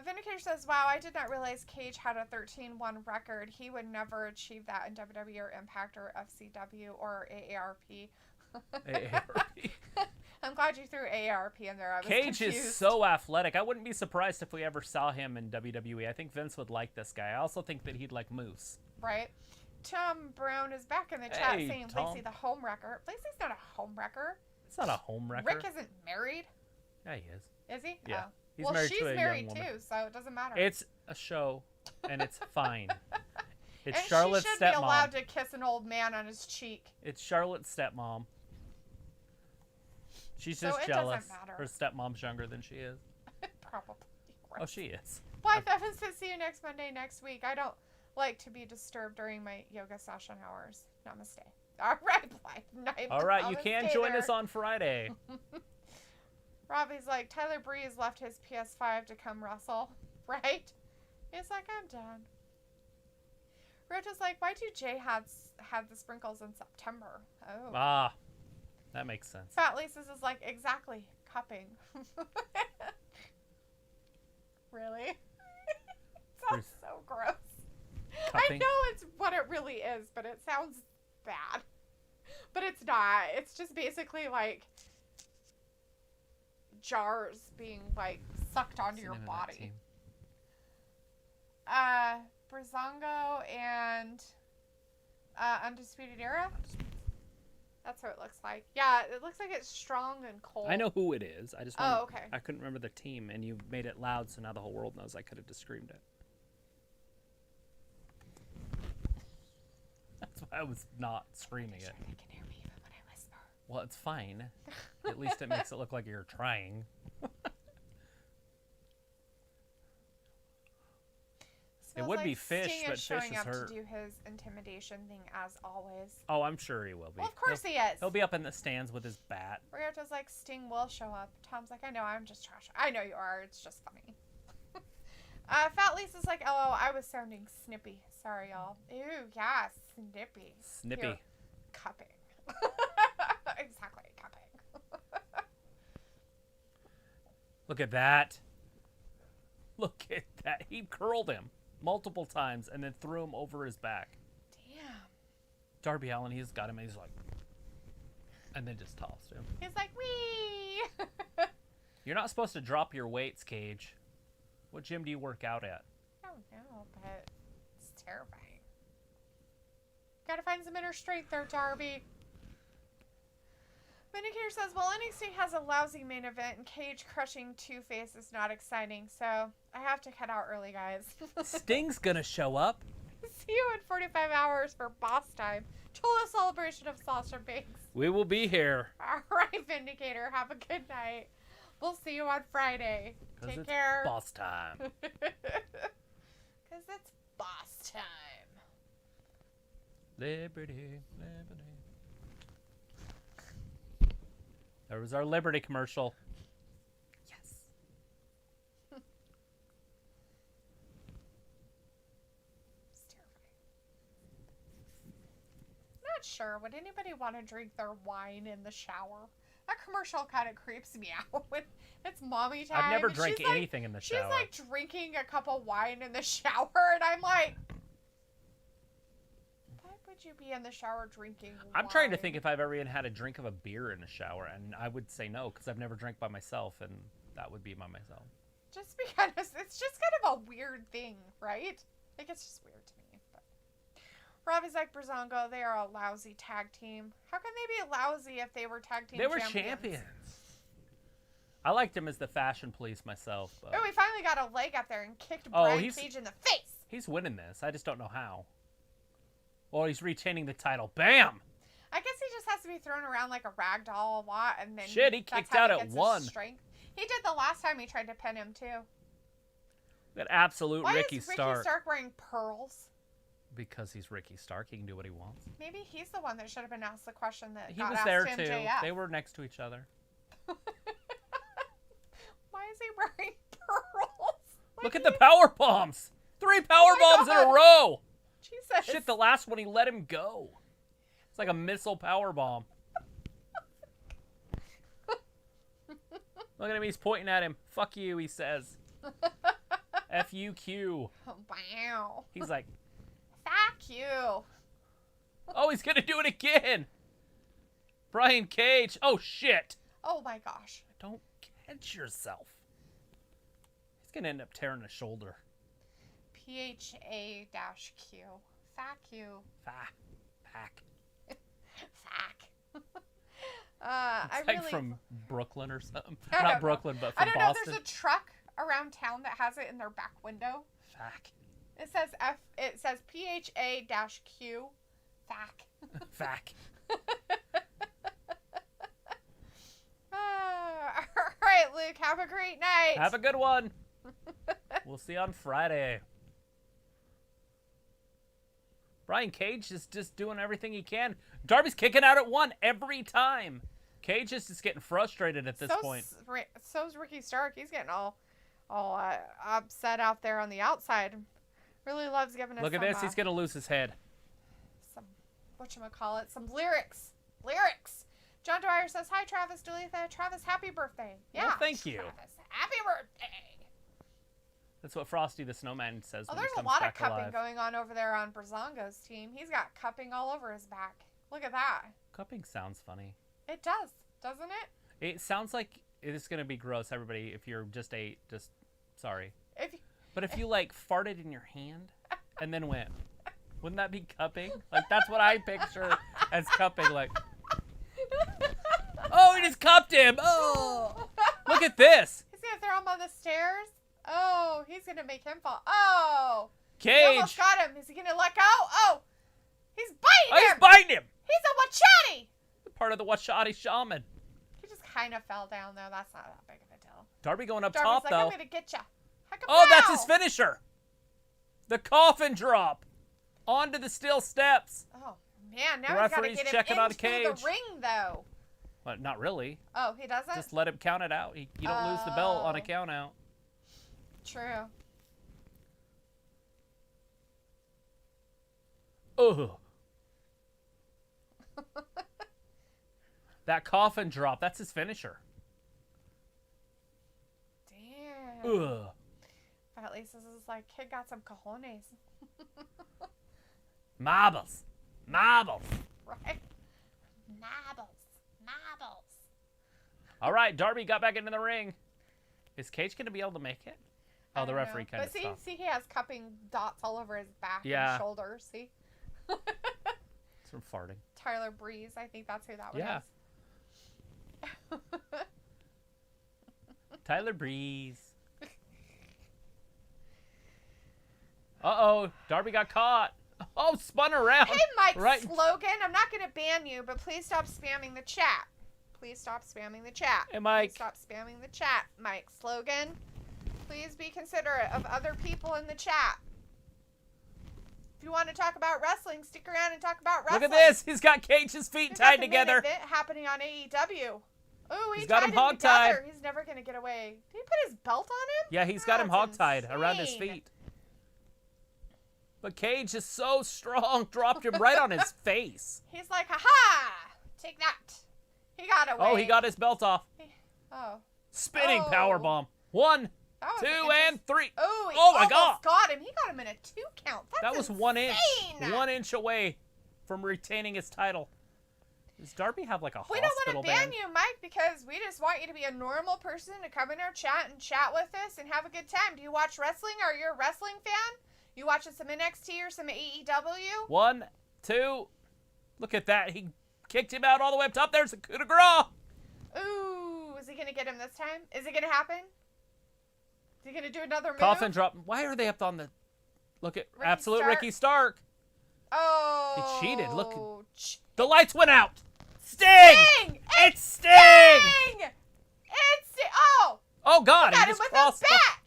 Vindicator says, wow, I did not realize Cage had a 13-1 record. He would never achieve that in WWE or Impact or FCW or AARP. AARP. I'm glad you threw AARP in there. I was Cage confused. is so athletic. I wouldn't be surprised if we ever saw him in WWE. I think Vince would like this guy. I also think that he'd like Moose. Right. Tom Brown is back in the chat saying Lacey the home wrecker. Lacey's not a home wrecker. It's not a home wrecker. Rick isn't married. Yeah, he is. Is he? Yeah. Oh. He's married she's to a married young woman. too, so it doesn't matter. It's a show, and it's fine. It's and Charlotte's she should stepmom. be allowed to kiss an old man on his cheek. It's Charlotte's stepmom. She's So just it jealous. doesn't matter. Her stepmom's younger than she is. Probably. Right. Oh, she is. Blythe Evans says, see you next Monday next week. I don't like to be disturbed during my yoga session hours. Namaste. All right, Blythe. All right, you can join us on Friday. Robbie's like, Tyler Breeze left his PS5 to come wrestle, right? He's like, I'm done. Rota's like, why do J-Hats have the sprinkles in September? Oh. Ah, that makes sense. Fat Lisa's is like, exactly. cupping. Really? It sounds so gross. Cupping? I know it's what it really is, but it sounds bad. But it's not. It's just basically like jars being like sucked onto your body. Breezango and Undisputed Era. That's what it looks like. Yeah, it looks like it's strong and cold. I know who it is. I just okay. I couldn't remember the team, and you made it loud, so now the whole world knows. I could have just screamed it. That's why I was not screaming it. They can hear me even when I whisper. Well, it's fine. At least it makes it look like you're trying. It would be Fish, Sting but is Fish showing is up hurt. to do his intimidation thing as always. Oh, I'm sure he will be. Well, of course he is. He'll be up in the stands with his bat. Ryota's like, Sting will show up. Tom's like, I know, I'm just trash. I know you are. It's just funny. Fat Lisa's like, oh, I was sounding snippy. Sorry, y'all. Ew, yeah, snippy. Snippy. Here, cupping. Exactly, cupping. Look at that. Look at that. He curled him multiple times and then threw him over his back. Damn. Darby Allin, he's got him and he's like, and then just tossed him. He's like, wee. You're not supposed to drop your weights, Cage. What gym do you work out at? I don't know, but it's terrifying. Gotta find some inner strength there, Darby. Vindicator says, well, NXT has a lousy main event and Cage crushing Two-Face is not exciting, so I have to cut out early, guys. Sting's gonna show up. See you in 45 hours for boss time. Total celebration of Sasha Banks. We will be here. All right, Vindicator. Have a good night. We'll see you on Friday. Take care. Boss time. Because it's boss time. Liberty, liberty. There was our Liberty commercial. Yes. It's terrifying. Not sure. Would anybody want to drink their wine in the shower? That commercial kind of creeps me out when it's mommy time. I've never drank anything in the shower. She's like drinking a cup of wine in the shower, and I'm like, why would you be in the shower drinking wine? I'm trying to think if I've ever even had a drink of a beer in a shower, and I would say no, because I've never drank by myself, and that would be by myself. Just because it's just kind of a weird thing, right? Like, it's just weird to me. But Robbie's like, Breezango, they are a lousy tag team. How can they be lousy if they were tag team champions? They were champions. I liked him as the fashion police myself. But... Oh, he finally got a leg up there and kicked Brian Cage in the face. He's winning this. I just don't know how. Well, he's retaining the title. Bam! I guess he just has to be thrown around like a rag doll a lot, and then shit, he kicked out at one. Strength. He did the last time he tried to pin him too. That absolute Why Ricky is Stark. Ricky Stark wearing pearls? Because he's Ricky Stark. He can do what he wants. Maybe he's the one that should have been asked the question that he got was asked there to too. MJF. They were next to each other. Why is he wearing pearls? Look at the power bombs. 3 power bombs in a row. Jesus. Shit, the last one he let him go. It's like a missile power bomb. Look at him. He's pointing at him. Fuck you, he says. F-U-Q. Wow. He's like, fuck you. oh, he's going to do it again. Brian Cage. Oh, shit. Oh, my gosh. Don't catch yourself. He's going to end up tearing a shoulder. PHA-Q. Fuck you. Pack. Fuck. It's like from Brooklyn or something. I don't Not know. Brooklyn, but from I don't Boston. know. There's a truck around town that has it in their back window. Fuck. It says It says PHA-Q. Fuck. Fuck. All right, Luke. Have a great night. Have a good one. We'll see you on Friday. Brian Cage is just doing everything he can. Darby's kicking out at 1 every time. Cage is just getting frustrated at this point. So's Ricky Stark. He's getting all upset out there on the outside. Really loves giving us Look at this. He's going to lose his head. Some, whatchamacallit, some lyrics. Lyrics. John Dwyer says, hi, Travis, Dalethea. Travis, happy birthday. Yeah. Well, thank you. Travis, happy birthday. That's what Frosty the Snowman says Oh, when there's he a comes lot of back cupping alive. going on over there on Brazongo's team. He's got cupping all over his back. Look at that. Cupping sounds funny. It does, doesn't it? It sounds like it's going to be gross, everybody, if you're just sorry. But if you, like, farted in your hand and then went, wouldn't that be cupping? Like, that's what I picture as cupping, like, oh, he just cupped him. Oh, look at this. He's going to throw him on the stairs. Oh, he's going to make him fall. Oh. He Cage. almost got him. Is he going to let go? Oh. He's biting Oh, him. he's biting him. He's a Wachati. Part of the Wachati Shaman. He just kind of fell down, though. That's not that big of a deal. Darby going up Darby's top, like, though. I'm going to get you. Oh, that's his finisher. The coffin drop. Onto the steel steps. Oh, man. Now The he's got to referee's get him checking on into Cage. the ring, though. Well, not really. Oh, he doesn't? Just let him count it out. You don't lose the belt on a Oh. count out. True. Ugh. That coffin drop, that's his finisher. Damn. Ugh. But at least this is like, kid got some cojones. Marbles. Marbles. Right? Marbles. Marbles. All right, Darby got back into the ring. Is Cage going to be able to make it? I Oh, the don't referee know. kind of But stopped. see, he has cupping dots all over his back Yeah. and shoulders. See? It's from farting. Tyler Breeze. I think that's who that one Yeah. is. Tyler Breeze. Uh-oh. Darby got caught. Oh, spun around. Hey, Mike Right. Slogan, I'm not going to ban you, but please stop spamming the chat. Please stop spamming the chat. Hey, Mike. Please stop spamming the chat, Mike Slogan. Please be considerate of other people in the chat. If you want to talk about wrestling, stick around and talk about wrestling. Look at this. He's got Cage's feet We've tied got the together. main event happening on AEW. Oh, He's got him together. hog-tied. He's never going to get away. Did he put his belt on him? Yeah, he's got him That's hogtied around his insane. feet. But Cage is so strong, dropped him right on his face. He's like, ha-ha! Take that. He got away. Oh, he got his belt off. Oh. Spinning Oh. powerbomb. 1, That was 2, interesting. and 3. Oh, he Oh my almost God. got him. He got him in a 2 count. That's That was 1 inch. insane. 1 inch away from retaining his title. Does Darby have like a We don't hospital want to ban band? you, Mike, because we just want you to be a normal person to come in our chat and chat with us and have a good time. Do you watch wrestling? Are you a wrestling fan? You watching some NXT or some AEW? 1, 2. Look at that. He kicked him out all the way up top. There's a coup de grace. Ooh, is he going to get him this time? Is it going to happen? Is he going to do another move? Coffin drop. Why are they up on the... Look at Ricky absolute Stark. Ricky Stark. Oh. He cheated. Look. Ch- The lights went out. Sting! Sting! It's Sting! Sting! It's Sting! Oh! Oh, God. Got He him just with a crossed. bat!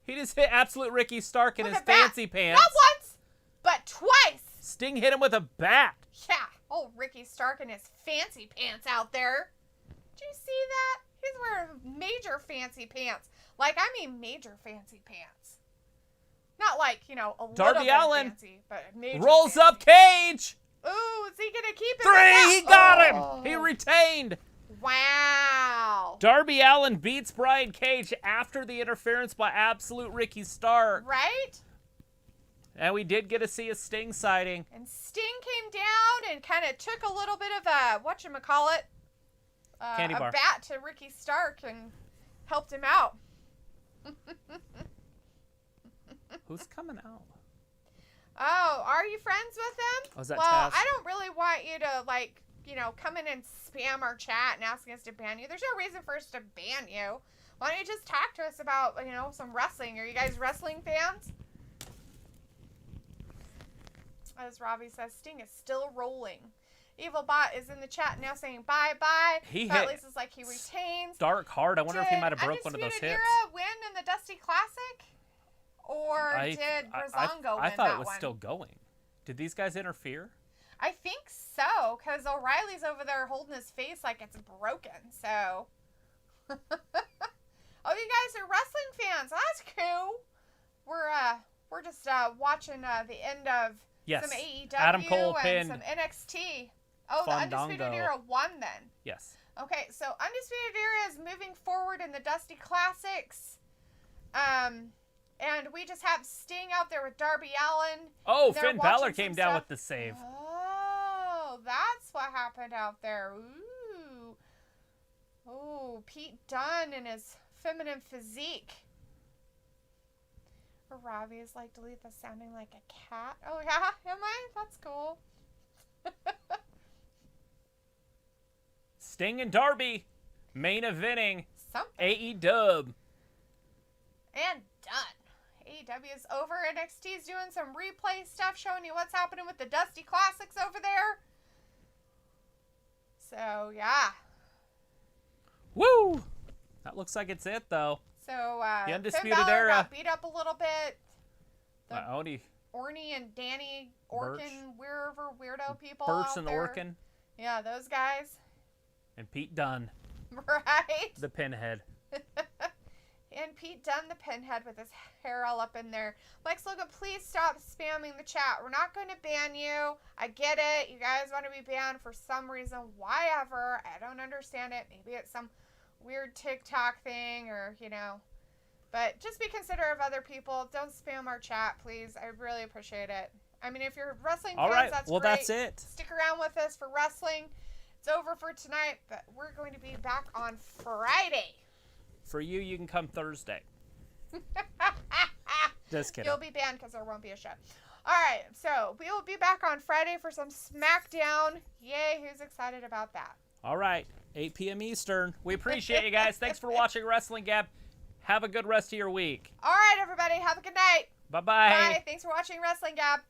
He just hit absolute Ricky Stark in With his a bat. fancy pants. Not once, but twice! Sting hit him with a bat. Yeah, old Ricky Stark in his fancy pants out there. Did you see that? He's wearing major fancy pants. Like, I mean major fancy pants. Not like, you know, a Darby little bit Allin fancy, but major Rolls fancy. up Cage. Ooh, is he going to keep it? 3. He got him. Oh. He retained. Wow. Darby Allin beats Brian Cage after the interference by absolute Ricky Stark. Right? And we did get to see a Sting sighting. And Sting came down and kind of took a little bit of a, whatchamacallit, Candy bar. a bat to Ricky Stark and helped him out. Who's coming out? Oh, are you friends with them? Oh, is that well, Taz? I don't really want you to, like, you know, come in and spam our chat and asking us to ban you. There's no reason for us to ban you. Why don't you just talk to us about, you know, some wrestling? Are you guys wrestling fans? As Robbie says, Sting is still rolling. Evil Bot is in the chat now saying bye-bye. He But at hit least it's like he retains. Stark hard. I wonder if he Did might have broke one of those Undisputed hits. Era win in the Dusty Classic? Or did Brazongo win I thought that it was one? still going. Did these guys interfere? I think so, because O'Reilly's over there holding his face like it's broken, so. Oh, you guys are wrestling fans. That's cool. We're just watching the end of Yes. some AEW Adam Cole and pinned. some NXT. Oh, the Fandango. Undisputed Era won then. Yes. Okay, so Undisputed Era is moving forward in the Dusty Classics. And we just have Sting out there with Darby Allin. Oh, They're Finn watching Balor some came down stuff. with the save. Oh, that's what happened out there. Ooh. Oh, Pete Dunne and his feminine physique. Robbie is like Dalethea sounding like a cat. Oh, yeah? Am I? That's cool. Sting and Darby main eventing Something. AEW. And done. AEW is over. NXT is doing some replay stuff, showing you what's happening with the Dusty Classics over there. So, yeah. Woo! That looks like it's it, though. So, The Undisputed Finn Balor Era. got beat up a little bit. The Orny, Orny and Danny Orkin, wherever weirdo people Burch out and there. Orkin, Yeah, those guys. and Pete Dunne, Right? the Pinhead. And Pete Dunne, the Pinhead, with his hair all up in there. Mike Logan, please stop spamming the chat. We're not going to ban you. I get it. You guys want to be banned for some reason. Why ever? I don't understand it. Maybe it's some weird TikTok thing or, you know. But just be considerate of other people. Don't spam our chat, please. I really appreciate it. I mean, if you're wrestling fans, All right, that's well, great. that's it. Stick around with us for wrestling. It's over for tonight, but we're going to be back on Friday. For you, you can come Thursday. Just kidding. You'll be banned because there won't be a show. All right, so we will be back on Friday for some SmackDown. Yay, who's excited about that? All right, 8 p.m. Eastern. We appreciate you guys. Thanks for watching Wrestling Gab. Have a good rest of your week. All right, everybody, have a good night. Bye-bye. Bye. Thanks for watching Wrestling Gab.